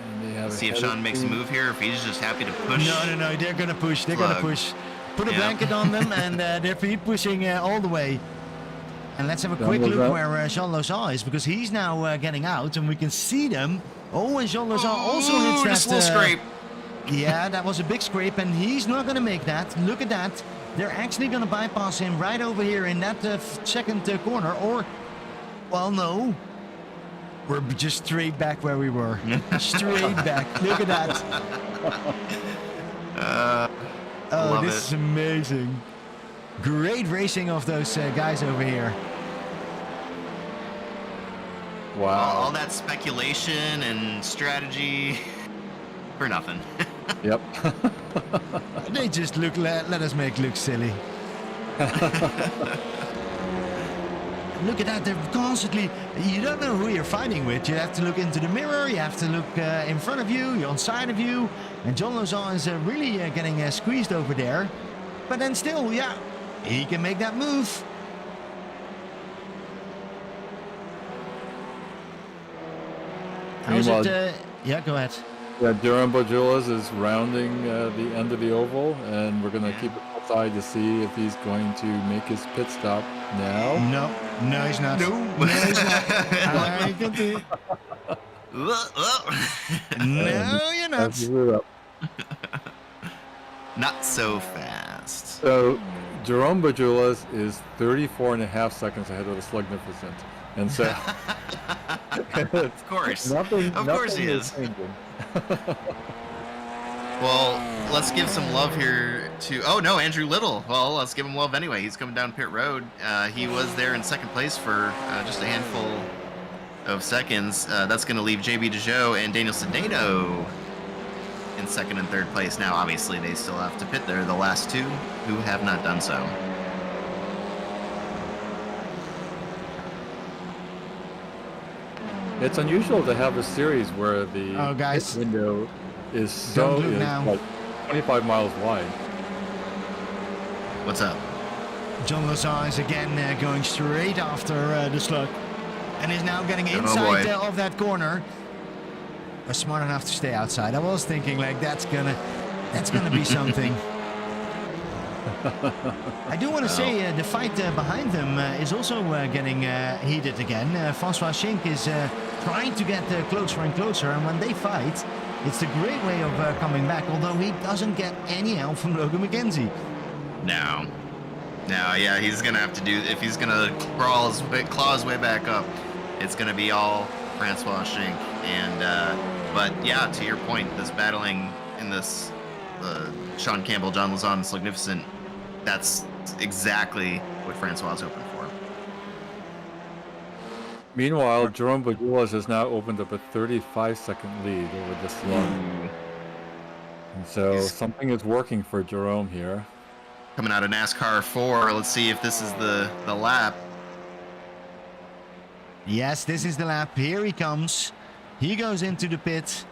And they have see if Sean makes a move here, if he's just happy to push. No, they're gonna push. They're gonna push. Put a blanket on them, and they're pushing all the way. And let's have a quick look where Jean Lozon is, because he's now getting out, and we can see them. Oh, and Jean Lozon also hits that. Just a little scrape. Yeah, that was a big scrape, and he's not going to make that. Look at that. They're actually going to bypass him right over here in that second corner, or... Well, no. We're just straight back where we were. Straight back. Look at that. Oh, this is amazing. Great racing of those guys over here. Wow. All that speculation and strategy for nothing. Yep. They just let us make look silly. Look at that, they're constantly, you don't know who you're fighting with. You have to look into the mirror, you have to look in front of you, you're on side of you. And John Lozon is really getting squeezed over there. But then still, yeah, he can make that move. How's it? Yeah, go ahead. Yeah, Jerome Bajulaz is rounding the end of the oval, and we're going to keep it outside to see if he's going to make his pit stop now. No, he's not. No, he's not. No, you're not. Not so fast. So, Jerome Bajulaz is 34.5 seconds ahead of the Slugnificent. And so, of course, nothing he is. Changing. Well, let's give some love here to. Oh no, Andrew Little. Well, let's give him love anyway. He's coming down pit road. He was there in second place for just a handful of seconds. That's going to leave JB DeJoe and Daniel Sedano in second and third place. Now, obviously, they still have to pit there. The last two who have not done so. It's unusual to have a series where the pit window is like 25 miles wide. What's up? John Lozon is again going straight after the Slug, and is now getting inside of that corner. Was smart enough to stay outside. I was thinking like that's gonna be something. I do want to say the fight behind them is also getting heated again. François Schenk is trying to get closer and closer, and when they fight, it's a great way of coming back, although he doesn't get any help from Logan McKenzie. No, yeah, he's gonna have to do, if he's gonna claw his way back up, it's gonna be all Francois Schenk. And but yeah, to your point, this battling in this Sean Campbell, John Lazan, Magnificent, that's exactly what Francois is hoping for. Meanwhile, Jerome Bagulas has now opened up a 35-second lead over the slug. And so something is working for Jerome here. Coming out of NASCAR 4, let's see if this is the lap. Yes, this is the lap. Here he comes. He goes into the pit.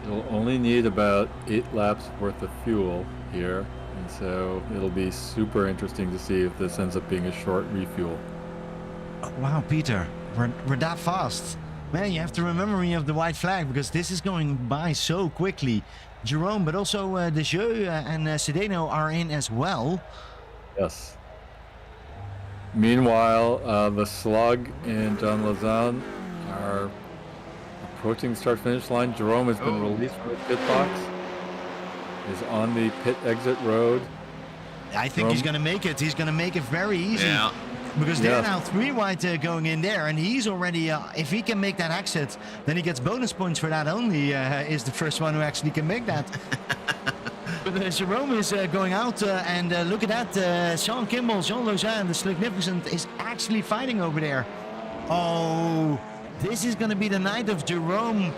He'll only need about 8 laps worth of fuel here. And so it'll be super interesting to see if this ends up being a short refuel. Oh, wow, Peter, we're that fast. Man, you have to remember me of the white flag because this is going by so quickly. Jerome, but also Desjeux and Sedeno are in as well. Yes. Meanwhile, the Slug and John Lazan are approaching the start-finish line. Jerome has been released from the pit box. Is on the pit exit road. I think he's going to make it. He's going to make it very easy. Yeah. Because they're now 3 wide going in there, and he's already, if he can make that exit, then he gets bonus points for that only, is the first one who actually can make that. But Jerome is going out, and look at that, Sean Kimball, Jean Lausanne, the Magnificent, is actually fighting over there. Oh, this is going to be the night of Jerome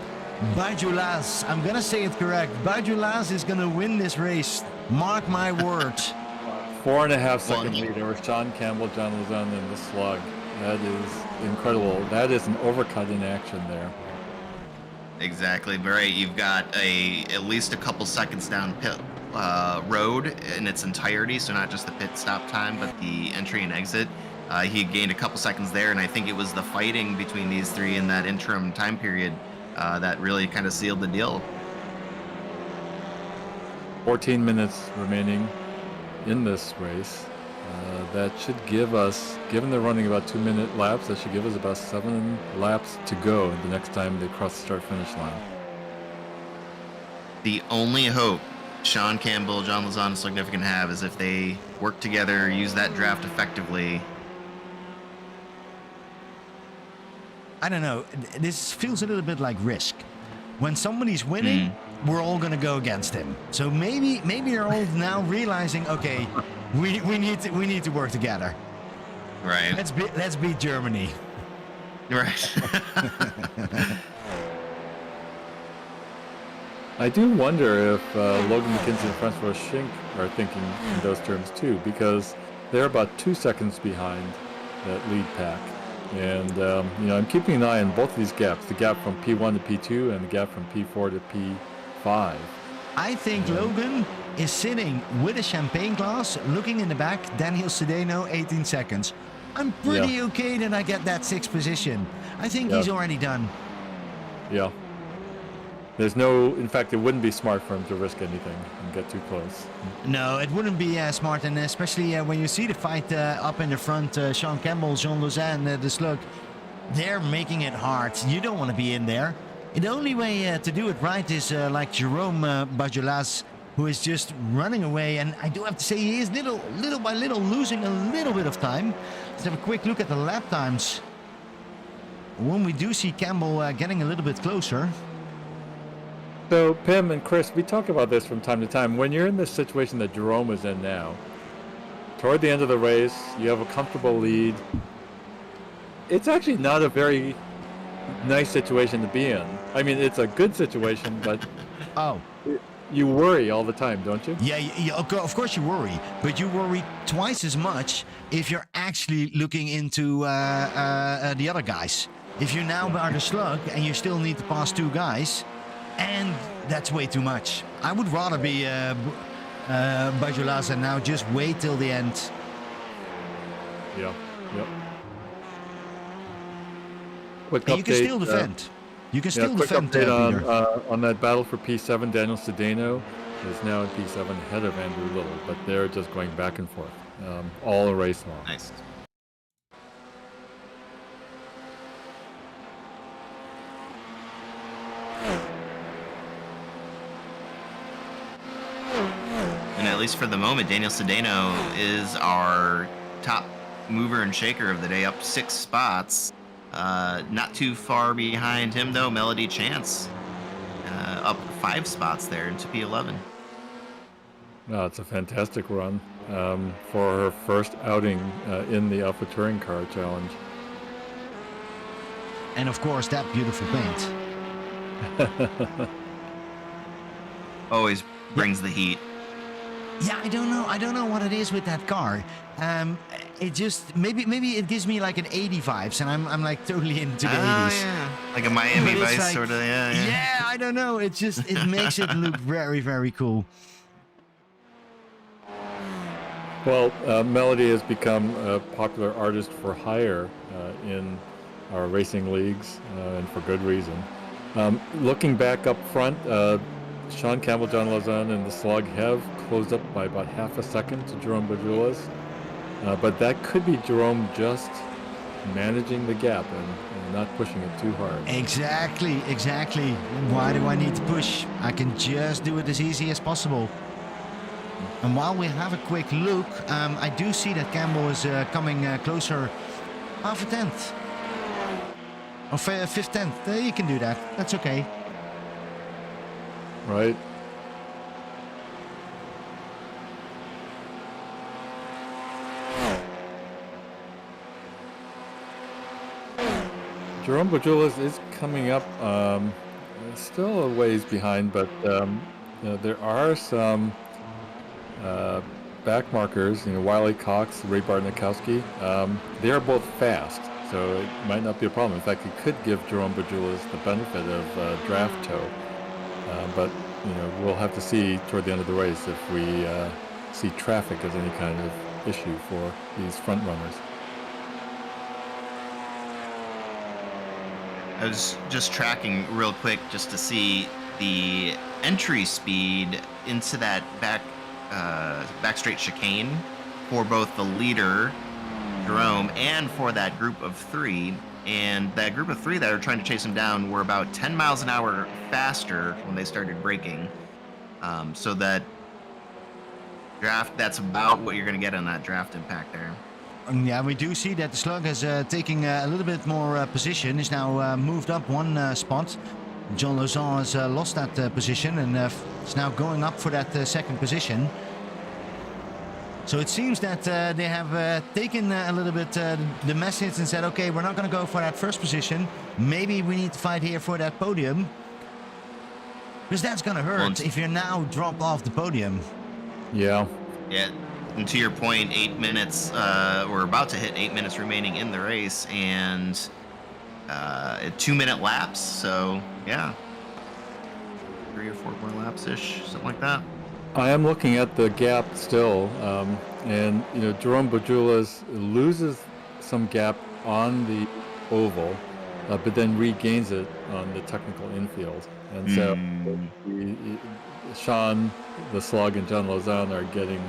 Bajulas. I'm going to say it correct. Bajulas is going to win this race. Mark my words. 4.5 second lead over Sean Campbell, John Lazan, and the Slug. That is incredible. That is an overcut in action there. Exactly, right. You've got at least a couple seconds down pit road in its entirety, so not just the pit stop time, but the entry and exit. He gained a couple seconds there, and I think it was the fighting between these three in that interim time period that really kind of sealed the deal. 14 minutes remaining in this race. That should give us, given they're running about 2-minute laps, that should give us about 7 laps to go the next time they cross the start-finish line. The only hope Sean Campbell, John Lazan, and Significant have is if they work together, use that draft effectively. I don't know. This feels a little bit like Risk. When somebody's winning, we're all going to go against him. So maybe they're all now realizing, okay, we need to work together. Right. Let's beat Germany. Right. I do wonder if Logan McKenzie and Francois Schenk are thinking in those terms too, because they're about 2 seconds behind that lead pack. And, you know, I'm keeping an eye on both of these gaps, the gap from P1 to P2 and the gap from P4 to P5. I think Logan is sitting with a champagne glass, looking in the back, Daniel Sedeno, 18 seconds. I'm pretty okay that I get that 6th position. I think he's already done. Yeah. There's no, in fact, it wouldn't be smart for him to risk anything and get too close. No, it wouldn't be smart, and especially when you see the fight up in the front, Sean Campbell, Jean Lausanne, the Slug, they're making it hard. You don't want to be in there. And the only way to do it right is like Jerome Bajulas, who is just running away, and I do have to say he is little by little losing a little bit of time. Let's have a quick look at the lap times. When we do see Campbell getting a little bit closer. So, Pim and Chris, we talk about this from time to time. When you're in this situation that Jerome is in now, toward the end of the race, you have a comfortable lead. It's actually not a very nice situation to be in. I mean, it's a good situation, but you worry all the time, don't you? Yeah, of course you worry, but you worry twice as much if you're actually looking into the other guys. If you now are the Slug and you still need to pass 2 guys, and that's way too much. I would rather be Bajulas and now just wait till the end. Yeah, yep. And you can still defend. You can Yeah, still quick defend, update Peter. on that battle for P7. Daniel Sedano is now in P7 ahead of Andrew Little, but they're just going back and forth all race long. Nice. And at least for the moment, Daniel Sedano is our top mover and shaker of the day, up 6 spots. Not too far behind him, though, Melody Chance, up 5 spots there into P11. No, it's a fantastic run for her first outing in the Alpha Touring Car Challenge. And of course, that beautiful paint. Always brings the heat. Yeah, I don't know what it is with that car. It just maybe it gives me like an 80 vibes, and I'm like totally into the 80s. Yeah. Like a Miami But it's Vice like- sort of, yeah. Yeah, I don't know. It makes it look very, very cool. Well, Melody has become a popular artist for hire in our racing leagues, and for good reason. Looking back up front, Sean Campbell, John Lozon, and the Slug have closed up by about half a second to Jerome Bajulas. But that could be Jerome just managing the gap and not pushing it too hard. Exactly. Why do I need to push? I can just do it as easy as possible. And while we have a quick look, I do see that Campbell is coming closer, half a tenth. Or fifth tenth. You can do that. That's okay. Right? Jerome Bajulas is coming up, still a ways behind, but there are some back markers. Wiley Cox, Ray Bartnikowski. They are both fast, so it might not be a problem. In fact, it could give Jerome Bajulas the benefit of draft tow. But we'll have to see toward the end of the race if we see traffic as any kind of issue for these front runners. I was just tracking real quick just to see the entry speed into that back straight chicane for both the leader, Jerome, and for that group of 3. And that group of 3 that are trying to chase him down were about 10 miles an hour faster when they started braking. So that draft, that's about what you're going to get on that draft impact there. Yeah, we do see that the Slug is taking a little bit more position. He's now moved up 1 spot. John Lozon has lost that position and is now going up for that 2nd position. So it seems that they have taken a little bit the message and said, okay, we're not going to go for that 1st position. Maybe we need to fight here for that podium. Because that's going to hurt if you're now dropped off the podium. Yeah. Yeah. And to your point, 8 minutes, we're about to hit 8 minutes remaining in the race, and a 2-minute laps. So, yeah, 3 or 4 more laps-ish, something like that. I am looking at the gap still, and Jerome Bajulas loses some gap on the oval, but then regains it on the technical infield. And so Sean, the Slug, and John Lozon are getting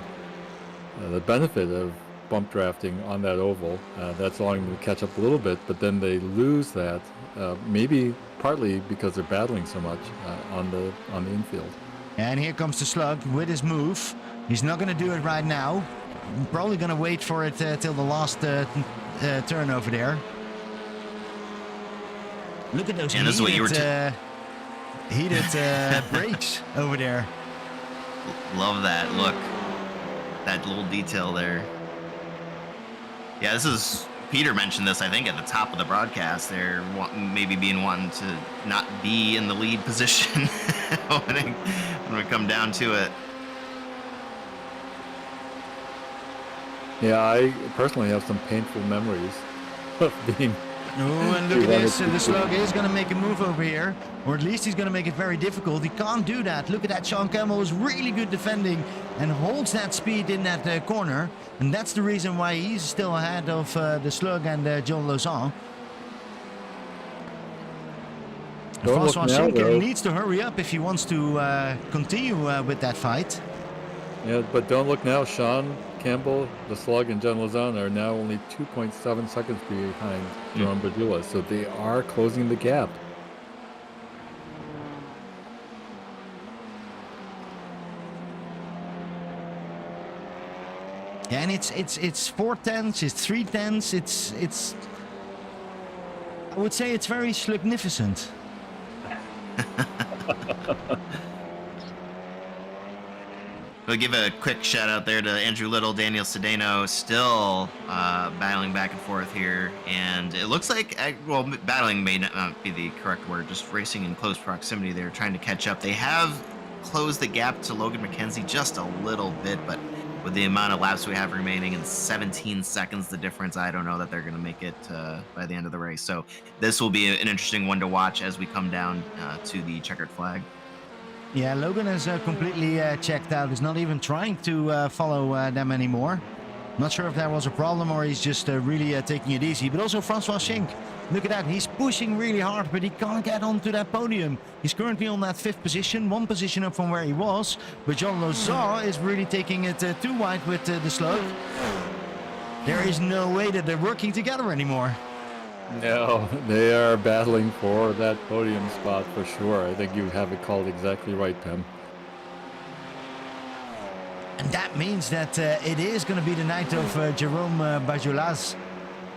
the benefit of bump drafting on that oval. That's allowing them to catch up a little bit, but then they lose that, maybe partly because they're battling so much on the infield. And here comes the Slug with his move. He's not going to do it right now. Probably going to wait for it till the last turn over there. Look at those heated brakes over there. Love that. Look, that little detail there. Yeah, this is... Peter mentioned this, I think, at the top of the broadcast. They're maybe wanting to not be in the lead position when we come down to it. Yeah, I personally have some painful memories of being... Oh, and look at this. The Slug is going to make a move over here. Or at least he's going to make it very difficult. He can't do that. Look at that. Sean Campbell is really good defending and holds that speed in that corner. And that's the reason why he's still ahead of the Slug and John Lozon. Don't look Francois now, Schenker though. needs to hurry up if he wants to continue with that fight. Yeah, but don't look now. Sean Campbell, the Slug, and John Lozano are now only 2.7 seconds behind Jerome Badula, so they are closing the gap. Yeah, and it's 4/10, it's 3/10, it's I would say it's very significant. We'll give a quick shout out there to Andrew Little, Daniel Cedeno, still battling back and forth here. And it looks like, well, battling may not be the correct word, just racing in close proximity. They're trying to catch up. They have closed the gap to Logan McKenzie just a little bit, but with the amount of laps we have remaining in 17 seconds, the difference, I don't know that they're going to make it by the end of the race. So this will be an interesting one to watch as we come down to the checkered flag. Yeah, Logan has completely checked out. He's not even trying to follow them anymore. Not sure if that was a problem or he's just really taking it easy. But also Francois Schenk, look at that. He's pushing really hard, but he can't get onto that podium. He's currently on that 5th position, 1 position up from where he was. But John Lozano is really taking it too wide with the Slug. There is no way that they're working together anymore. No, they are battling for that podium spot for sure. I think you have it called exactly right, Pim. And that means that it is going to be the night of Jerome Bajolas.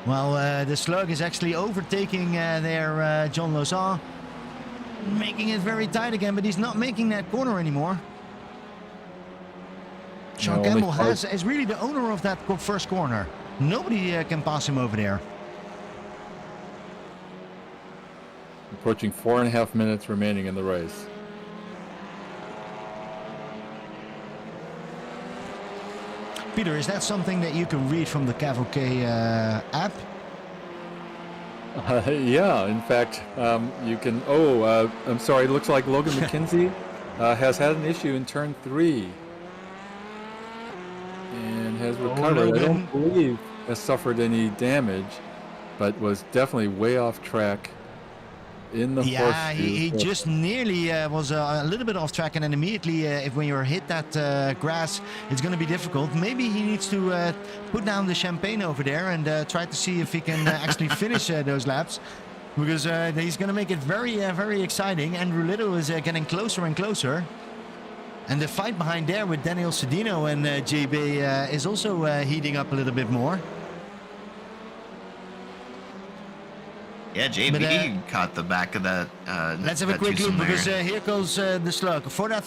Well, the Slug is actually overtaking their John Lozano, making it very tight again, but he's not making that corner anymore. Sean Campbell is really the owner of that first corner. Nobody can pass him over there. Approaching 4.5 minutes remaining in the race. Peter, is that something that you can read from the Cavalcade app? Yeah, in fact, you can... I'm sorry, it looks like Logan McKenzie has had an issue in turn 3. And has recovered. I don't believe has suffered any damage, but was definitely way off track in the horseshoe. Yeah, he just nearly was a little bit off track, and then immediately when you hit that grass, it's going to be difficult. Maybe he needs to put down the champagne over there and try to see if he can actually finish those laps, because he's going to make it very, very exciting. Andrew Little is getting closer and closer. And the fight behind there with Daniel Cedeno and JB is also heating up a little bit more. Yeah, JB caught the back of that. Let's have a quick look, because here goes the Slug for that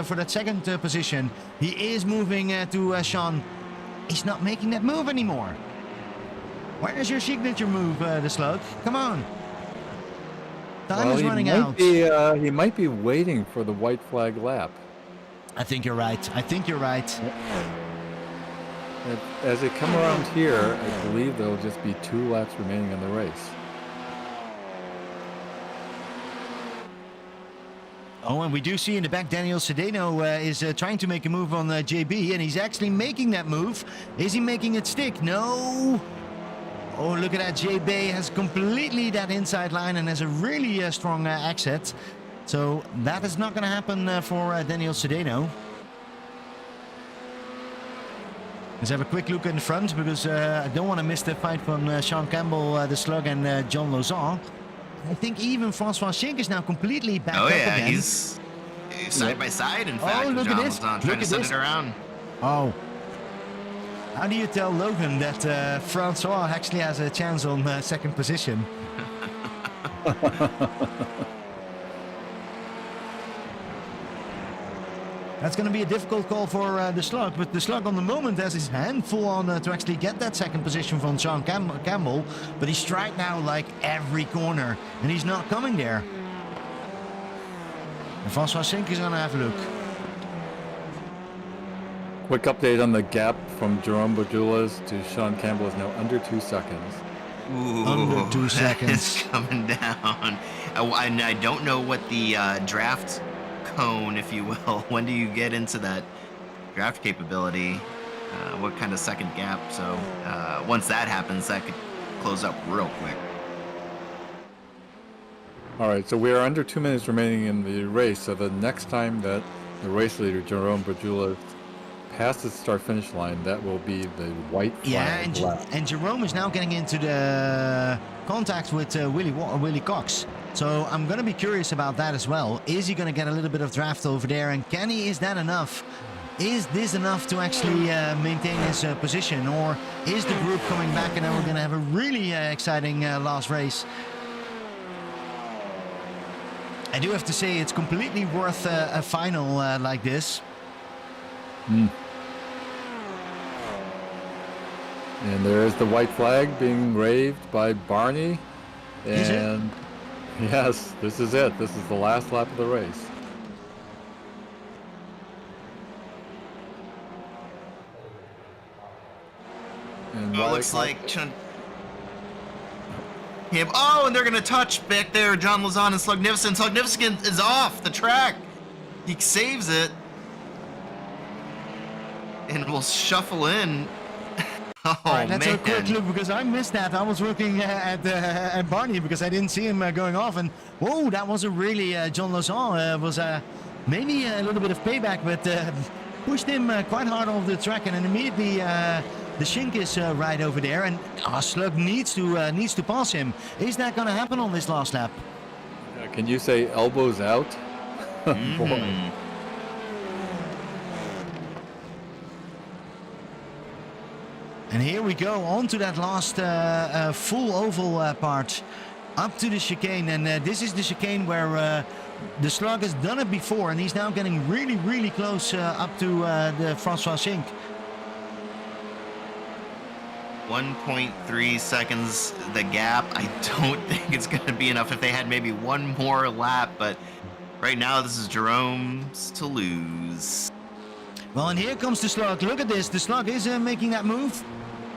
for that second position. He is moving to Sean. He's not making that move anymore. Where is your signature move, the Slug? Come on. Time is running out. He might be waiting for the white flag lap. I think you're right. I think you're right. As they come around here, I believe there'll just be 2 laps remaining in the race. Oh, and we do see in the back Daniel Cedeno is trying to make a move on JB, and he's actually making that move. Is he making it stick? No. Oh, look at that. JB has completely that inside line and has a really strong exit. So that is not going to happen for Daniel Cedeno. Let's have a quick look in the front, because I don't want to miss the fight from Sean Campbell, the Slug, and John Lozano. I think even Francois Schenk is now completely back up again. Oh yeah, he's side by side, in fact, with John Lozano, trying to send it around. Oh. How do you tell Logan that Francois actually has a chance on second position? That's going to be a difficult call for the Slug, but the Slug on the moment has his hand full on to actually get that second position from Sean Campbell, but he's tried now like every corner, and he's not coming there. And Francois Schenk is going to have a look. Quick update on the gap from Jerome Bajulas to Sean Campbell is now under 2 seconds. Ooh, under 2 seconds. It's coming down. And I don't know what the draft cone, if you will. When do you get into that draft capability? What kind of second gap? So once that happens, that could close up real quick. All right, so we are under 2 minutes remaining in the race. So the next time that the race leader, Jerome Bajula, passes the start-finish line, that will be the white flag lap. And Jerome is now getting into the contact with Willie Cox. So I'm going to be curious about that as well. Is he going to get a little bit of draft over there? And is that enough? Is this enough to actually maintain his position? Or is the group coming back and then we're going to have a really exciting last race? I do have to say it's completely worth a final like this. And there's the white flag being waved by Barney. Is it? And yes, this is it. This is the last lap of the race. And Oh, it looks like him. Oh, and they're gonna touch back there. John Lazon and Slugnificent. Slugnificent is off the track. He saves it, and will shuffle in. Oh, All right, let's man. have a quick look because I missed that. I was looking at Barney because I didn't see him going off. And whoa, that was a really John Lozon was maybe a little bit of payback, but pushed him quite hard off the track, and then immediately the Shink is right over there, and Slug needs to pass him. Is that going to happen on this last lap? Can you say elbows out? Boy. And here we go on to that last full oval part up to the chicane, and this is the chicane where the Slug has done it before, and he's now getting really, really close up to the Francois Shink. 1.3 seconds the gap. I don't think it's going to be enough if they had maybe one more lap, but right now this is Jerome's to lose. Well, and here comes the Slug. Look at this. The Slug is making that move.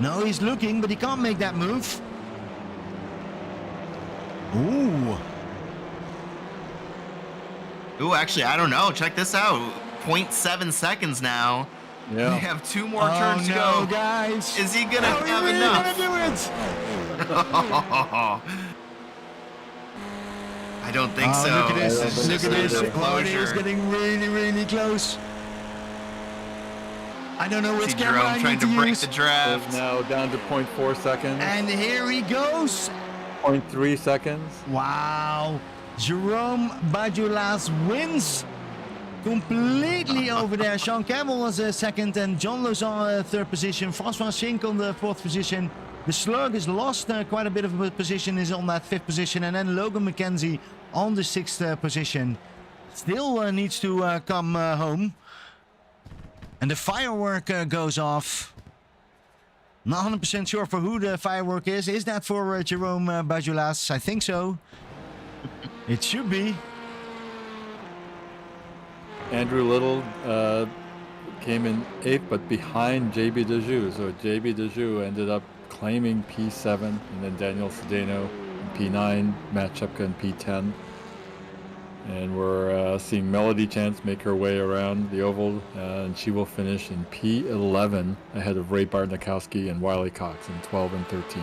No, he's looking, but he can't make that move. Ooh. Ooh, actually, I don't know. Check this out. 0.7 seconds now. Yeah. We have 2 more turns to no, go. guys. Is he gonna Are we have really enough? gonna do it? I don't think so. Look at this. This is Look just at this. another Barney is closure. getting really, really close. I don't know which See camera I Jerome trying need to break use. the So draft. now down to 0.4 seconds. And here he goes. 0.3 seconds. Wow. Jerome Bajulas wins completely over there. Sean Campbell was second and John Lozon third position. Francois Shink on the fourth position. The Slug has lost quite a bit of a position, is on that fifth position. And then Logan McKenzie on the sixth position. Still needs to come home. And the firework goes off. Not 100% sure for who the firework is. Is that for Jerome Bajulas? I think so. It should be. Andrew Little came in 8th, but behind JB Dejou. So JB Dejou ended up claiming P7, and then Daniel Cedeno in P9, Matt Chepka in P10. And we're seeing Melody Chance make her way around the oval, and she will finish in P11 ahead of Ray Bartnikowski and Wiley Cox in 12 and 13.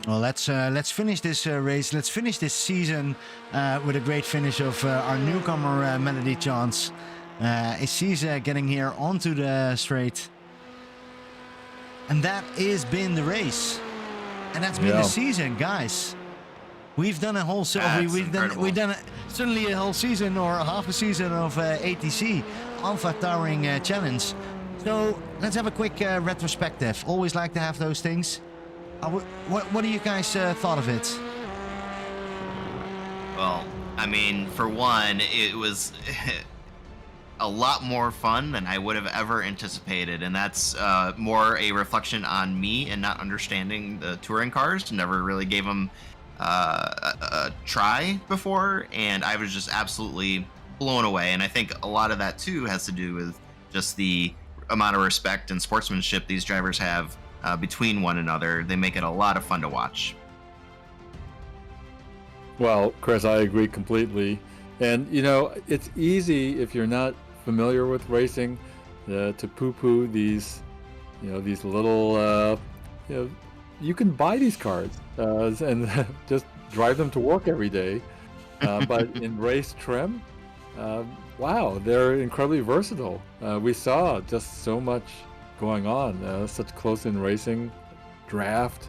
Well, let's finish this race. Let's finish this season with a great finish of our newcomer Melody Chance. She's getting here onto the straight, and that has been the race, and that's been the season, guys. We've done a whole we've done certainly a whole season or half a season of ATC Alpha Towering Challenge. So let's have a quick retrospective. Always like to have those things. What do you guys thought of it? Well, I mean, for one, it was a lot more fun than I would have ever anticipated, and that's more a reflection on me and not understanding the touring cars. Never really gave them a try before, and I was just absolutely blown away. And I think a lot of that too has to do with just the amount of respect and sportsmanship these drivers have between one another. They make it a lot of fun to watch. Well, Chris, I agree completely. And, you know, it's easy if you're not familiar with racing to poo-poo these, these little, you can buy these cars and just drive them to work every day. But in race trim, wow, they're incredibly versatile. We saw just so much going on, such close-in racing, draft,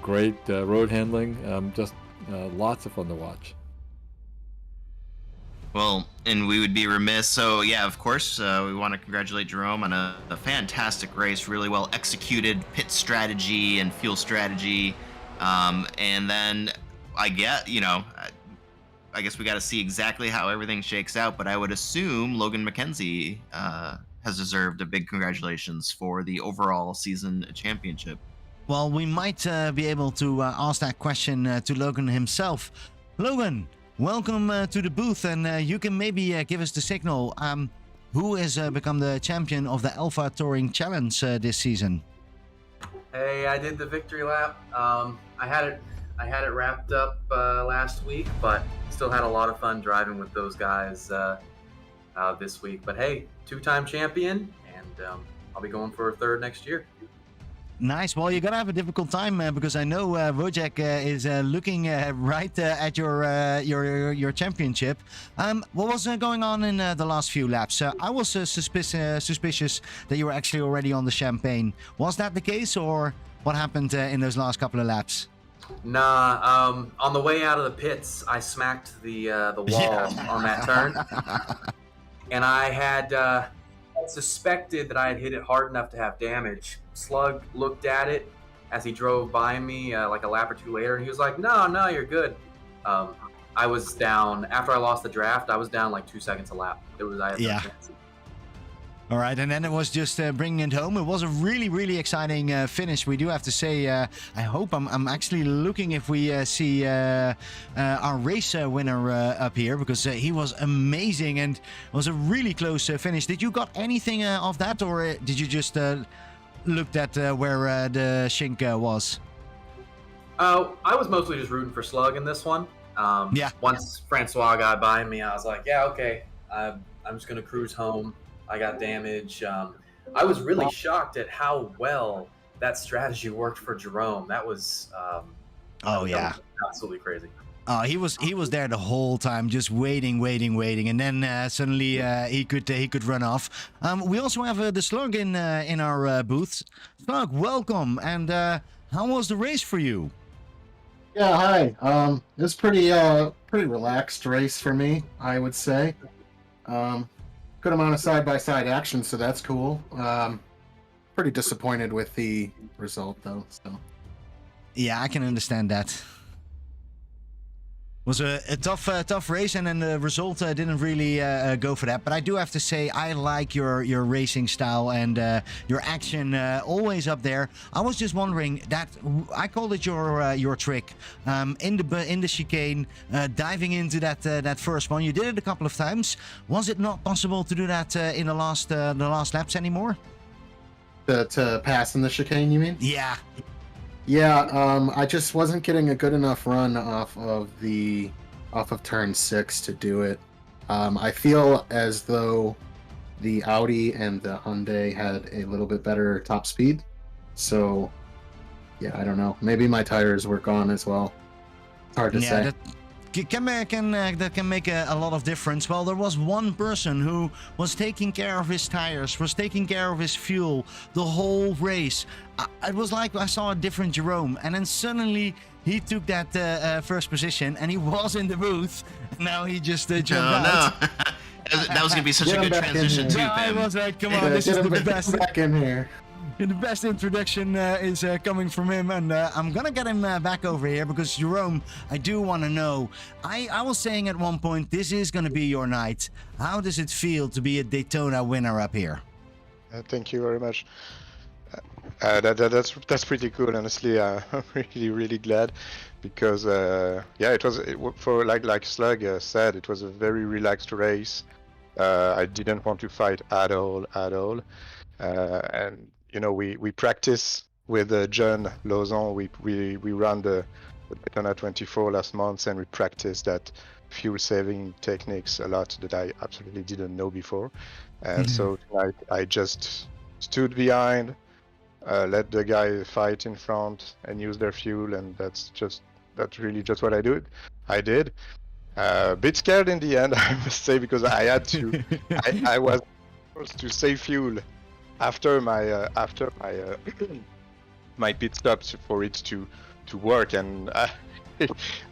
great road handling, just lots of fun to watch. Well, and we would be remiss. So, yeah, of course, we want to congratulate Jerome on a fantastic race, really well executed pit strategy and fuel strategy. And then I guess we got to see exactly how everything shakes out. But I would assume Logan McKenzie has deserved a big congratulations for the overall season championship. Well, we might be able to ask that question to Logan himself. Logan, welcome to the booth, and you can maybe give us the signal. Who has become the champion of the Alpha Touring Challenge this season? Hey, I did the victory lap. I had it wrapped up last week, but still had a lot of fun driving with those guys this week. But hey, two-time champion, and I'll be going for a third next year. Nice. Well, you're gonna have a difficult time because I know Wojciech is looking right at your championship. What was going on in the last few laps? I was suspicious that you were actually already on the champagne. Was that the case, or what happened in those last couple of laps? Nah. On the way out of the pits, I smacked the wall on that turn, and I had suspected that I had hit it hard enough to have damage. Slug looked at it as he drove by me like a lap or two later, and he was like, no, you're good. I was down, after I lost the draft, I was down like 2 seconds a lap. I had no chance. All right, and then it was just bringing it home. It was a really, really exciting finish. We do have to say, I hope I'm actually looking if we see our race winner up here, because he was amazing and it was a really close finish. Did you got anything of that, or did you just looked at where the Shink was? I was mostly just rooting for Slug in this one. Once Francois got by me, I was like, yeah, okay, I'm just going to cruise home. I got damage. I was really shocked at how well that strategy worked for Jerome. That was absolutely crazy. He was there the whole time, just waiting, and then suddenly he could run off. We also have the Slug in our booth. Slug, welcome. And how was the race for you? Yeah, hi. It was pretty relaxed race for me, I would say. Good amount of side-by-side action, so that's cool. Pretty disappointed with the result, though. So. Yeah, I can understand that. Was a tough race, and then the result didn't really go for that. But I do have to say, I like your racing style and your action always up there. I was just wondering that I called it your trick in the chicane, diving into that first one. You did it a couple of times. Was it not possible to do that in the last laps anymore? To pass in the chicane, you mean? Yeah. Yeah, I just wasn't getting a good enough run off of turn 6 to do it. I feel as though the Audi and the Hyundai had a little bit better top speed. So, yeah, I don't know. Maybe my tires were gone as well. It's hard to say. That can make a lot of difference. Well, there was one person who was taking care of his tires, was taking care of his fuel the whole race. It was like I saw a different Jerome, and then suddenly he took that first position, and he was in the booth. Now he just jumped out. No. That was going to be such a good transition too, I Pim. was like, come on, this is the best. Back in here. The best introduction is coming from him, and I'm gonna get him back over here because Jerome, I do want to know. I was saying at one point, this is gonna be your night. How does it feel to be a Daytona winner up here? Thank you very much. That's pretty cool. Honestly, I'm really glad because it was for like Slug said, it was a very relaxed race. I didn't want to fight at all, and. You know, we practice with John Lauzon. We ran the Daytona 24 last month, and we practiced that fuel saving techniques a lot that I absolutely didn't know before. And so tonight I just stood behind, let the guy fight in front and use their fuel, and that's really just what I did. Bit scared in the end, I must say, because I had to. I was forced to save fuel after my my pit stops for it to work, and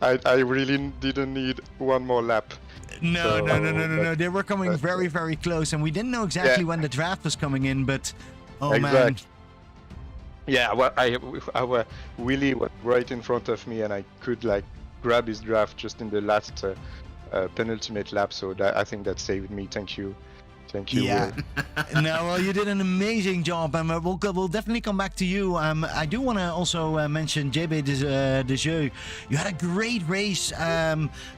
I really didn't need one more lap. No. They were coming very, very close, and we didn't know exactly when the draft was coming in, but man. Yeah, well, Willie was right in front of me, and I could like grab his draft just in the last penultimate lap. So I think that saved me. Thank you. Yeah. No, well, you did an amazing job, and we'll definitely come back to you. I do want to also mention JB Desjeux. You had a great race.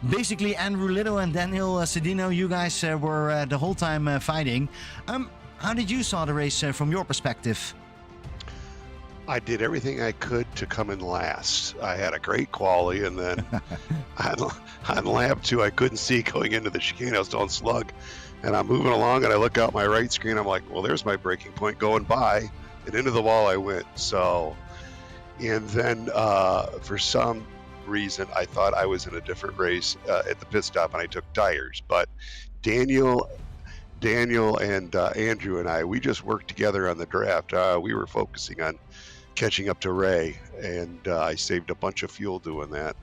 Basically, Andrew Little and Daniel Cedino, you guys were the whole time fighting. How did you saw the race from your perspective? I did everything I could to come in last. I had a great quali, and then on lap 2, I couldn't see going into the chicane. I was doing slug. And I'm moving along, and I look out my right screen. I'm like, well, there's my braking point going by, and into the wall I went. So, and then for some reason, I thought I was in a different race at the pit stop, and I took tires. But Daniel and Andrew and I, we just worked together on the draft. We were focusing on catching up to Ray, and I saved a bunch of fuel doing that.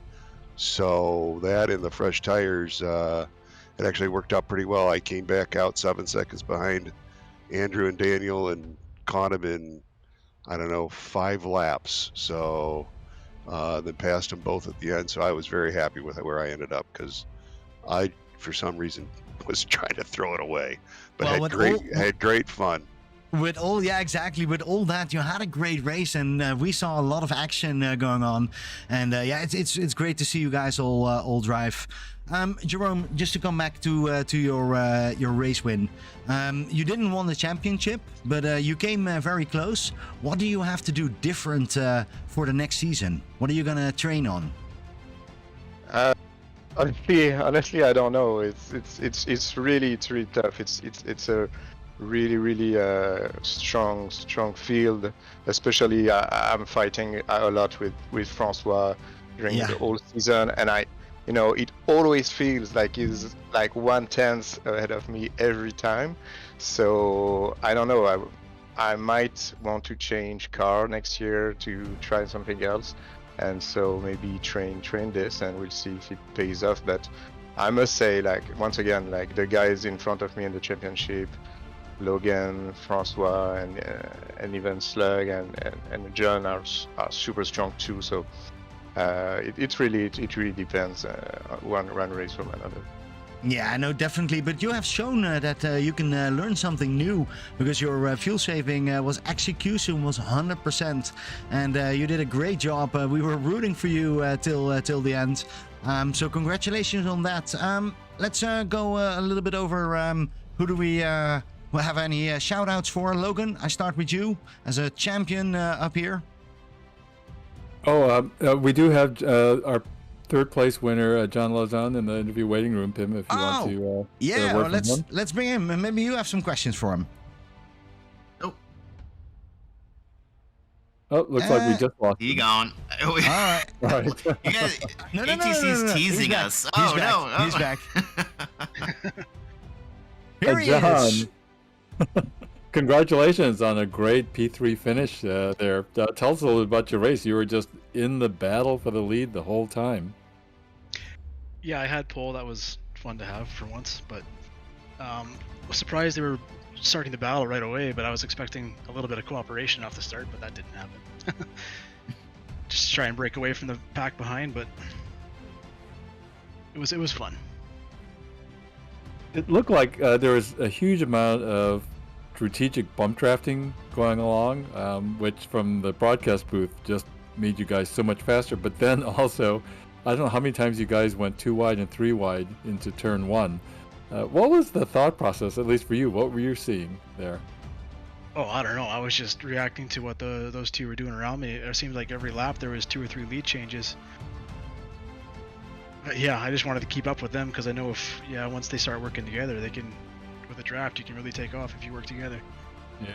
So that and the fresh tires, it actually worked out pretty well. I came back out 7 seconds behind Andrew and Daniel and caught him in, I don't know, 5 laps. So then passed them both at the end. So I was very happy with where I ended up, because I, for some reason, was trying to throw it away, but had great fun. With all that, you had a great race, and we saw a lot of action going on, and it's great to see you guys all drive. Jerome, just to come back to your race win, you didn't win the championship, but you came very close. What do you have to do different for the next season? What are you gonna train on? Honestly, I don't know. It's really tough. It's a really strong field. Especially I'm fighting a lot with Francois during the whole season, and it always feels like he's like 1/10 ahead of me every time. So I don't know. I might want to change car next year to try something else, and so maybe train this, and we'll see if it pays off. But I must say, like, once again, like, the guys in front of me in the championship, Logan, Francois, and even Slug and John are super strong too. So it really depends one race from another. Yeah, no, definitely. But you have shown that you can learn something new, because your fuel saving execution was 100%, and you did a great job. We were rooting for you till the end. So congratulations on that. Let's go a little bit over who do we have any shout outs for. Logan, I start with you as a champion up here. We do have our third place winner, John Lozon, in the interview waiting room. Pim, if you want to. Let's bring him, and maybe you have some questions for him. Oh, looks like we just lost. He gone. All right. Right. You guys, ATC's teasing us. He's back. Here he is. Congratulations on a great P3 finish there. Tell us a little bit about your race. You were just in the battle for the lead the whole time. Yeah, I had pole. That was fun to have for once, but was surprised they were starting the battle right away, but I was expecting a little bit of cooperation off the start, but that didn't happen. Just try and break away from the pack behind, but it was fun. It looked like there was a huge amount of strategic bump drafting going along, which from the broadcast booth just made you guys so much faster. But then also, I don't know how many times you guys went 2 wide and 3 wide into turn 1. What was the thought process, at least for you? What were you seeing there? Oh, I don't know. I was just reacting to what those two were doing around me. It seemed like every lap there was 2 or 3 lead changes. Yeah, I just wanted to keep up with them, because I know once they start working together, they can, with a draft, you can really take off if you work together. Yeah.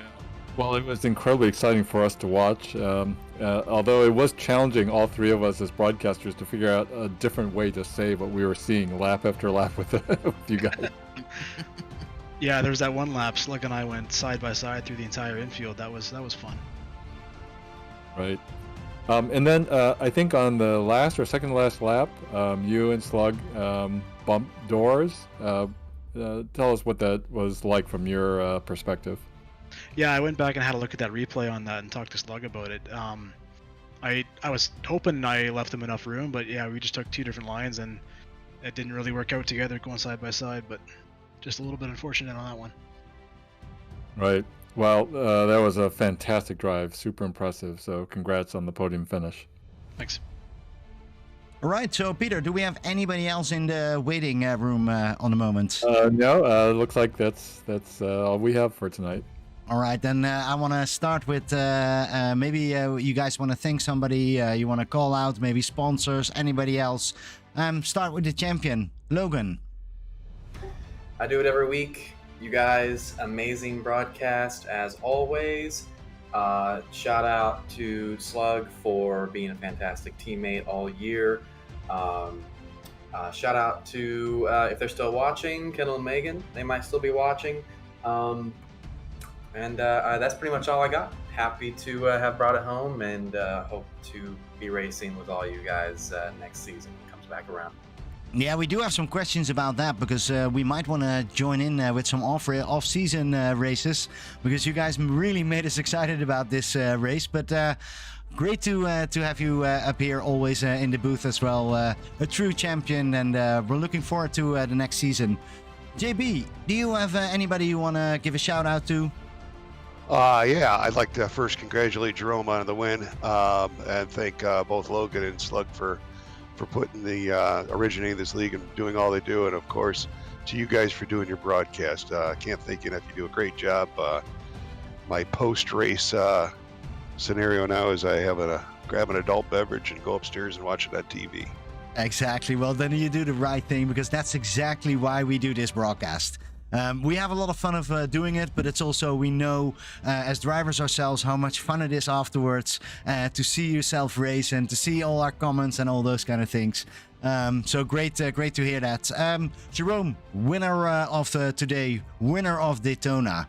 Well, it was incredibly exciting for us to watch. Although it was challenging, all three of us as broadcasters, to figure out a different way to say what we were seeing lap after lap with you guys. Yeah, there was that one lap. Slug and I went side by side through the entire infield. That was fun. Right. And then I think on the last or second to last lap, you and Slug bumped doors. Tell us what that was like from your perspective. Yeah, I went back and had a look at that replay on that and talked to Slug about it. I was hoping I left him enough room, but yeah, we just took two different lines and it didn't really work out together going side by side, but just a little bit unfortunate on that one. Right. Well, that was a fantastic drive. Super impressive. So congrats on the podium finish. Thanks. All right, so Peter, do we have anybody else in the waiting room on the moment? No, looks like that's all we have for tonight. All right, then I want to start with maybe you guys want to thank somebody, you want to call out maybe sponsors, anybody else. Start with the champion, Logan. I do it every week. You guys, amazing broadcast as always. Shout out to Slug for being a fantastic teammate all year. Shout out to, if they're still watching, Kendall and Megan. They might still be watching. And that's pretty much all I got. Happy to have brought it home and hope to be racing with all you guys next season when it comes back around. Yeah, we do have some questions about that because we might want to join in with some off-season races because you guys really made us excited about this race. But great to have you up here always in the booth as well. A true champion, and we're looking forward to the next season. JB, do you have anybody you want to give a shout out to? Yeah, I'd like to first congratulate Jerome on the win and thank both Logan and Slug for putting the originating this league and doing all they do, and of course to you guys for doing your broadcast. Can't thank you enough. You do a great job. My post-race scenario now is I have grab an adult beverage and go upstairs and watch it on TV. Exactly. Well, then you do the right thing because that's exactly why we do this broadcast. We have a lot of fun of doing it, but it's also, we know as drivers ourselves how much fun it is afterwards to see yourself race and to see all our comments and all those kind of things. So great to hear that. Jerome, winner of today, winner of Daytona.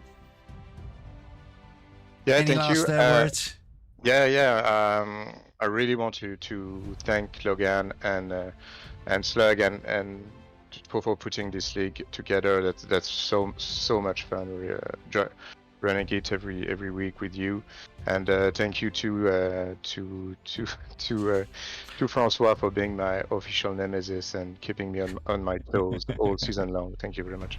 Yeah, Any thank you. last words? Yeah. I really want to thank Logan and Slug and for putting this league together. That's so much fun. We running it every week with you, and thank you to Francois for being my official nemesis and keeping me on my toes all season long. Thank you very much.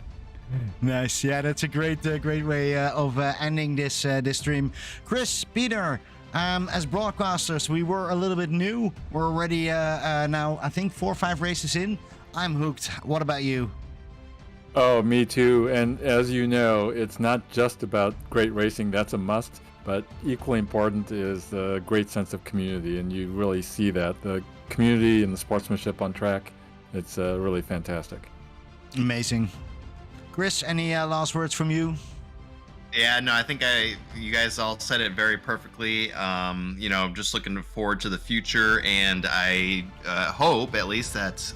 Nice. Yeah, that's a great way of ending this stream. Chris, Peter, as broadcasters, we were a little bit new. We're already now, I think, 4 or 5 races in. I'm hooked. What about you? Oh, me too. And as you know, it's not just about great racing. That's a must. But equally important is the great sense of community. And you really see that. The community and the sportsmanship on track. It's really fantastic. Amazing. Chris, any last words from you? Yeah, no, I think you guys all said it very perfectly. I'm just looking forward to the future, and I hope at least that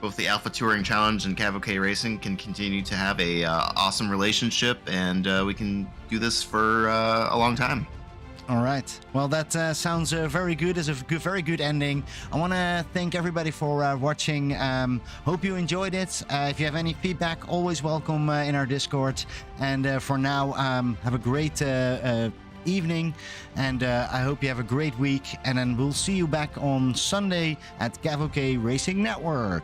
both the Alpha Touring Challenge and Cavalcade Racing can continue to have a awesome relationship, and we can do this for a long time. All right. Well, that sounds very good. As a very good ending. I want to thank everybody for watching. Hope you enjoyed it. If you have any feedback, always welcome in our Discord. And for now, have a great evening. And I hope you have a great week. And then we'll see you back on Sunday at Cavalcade Racing Network.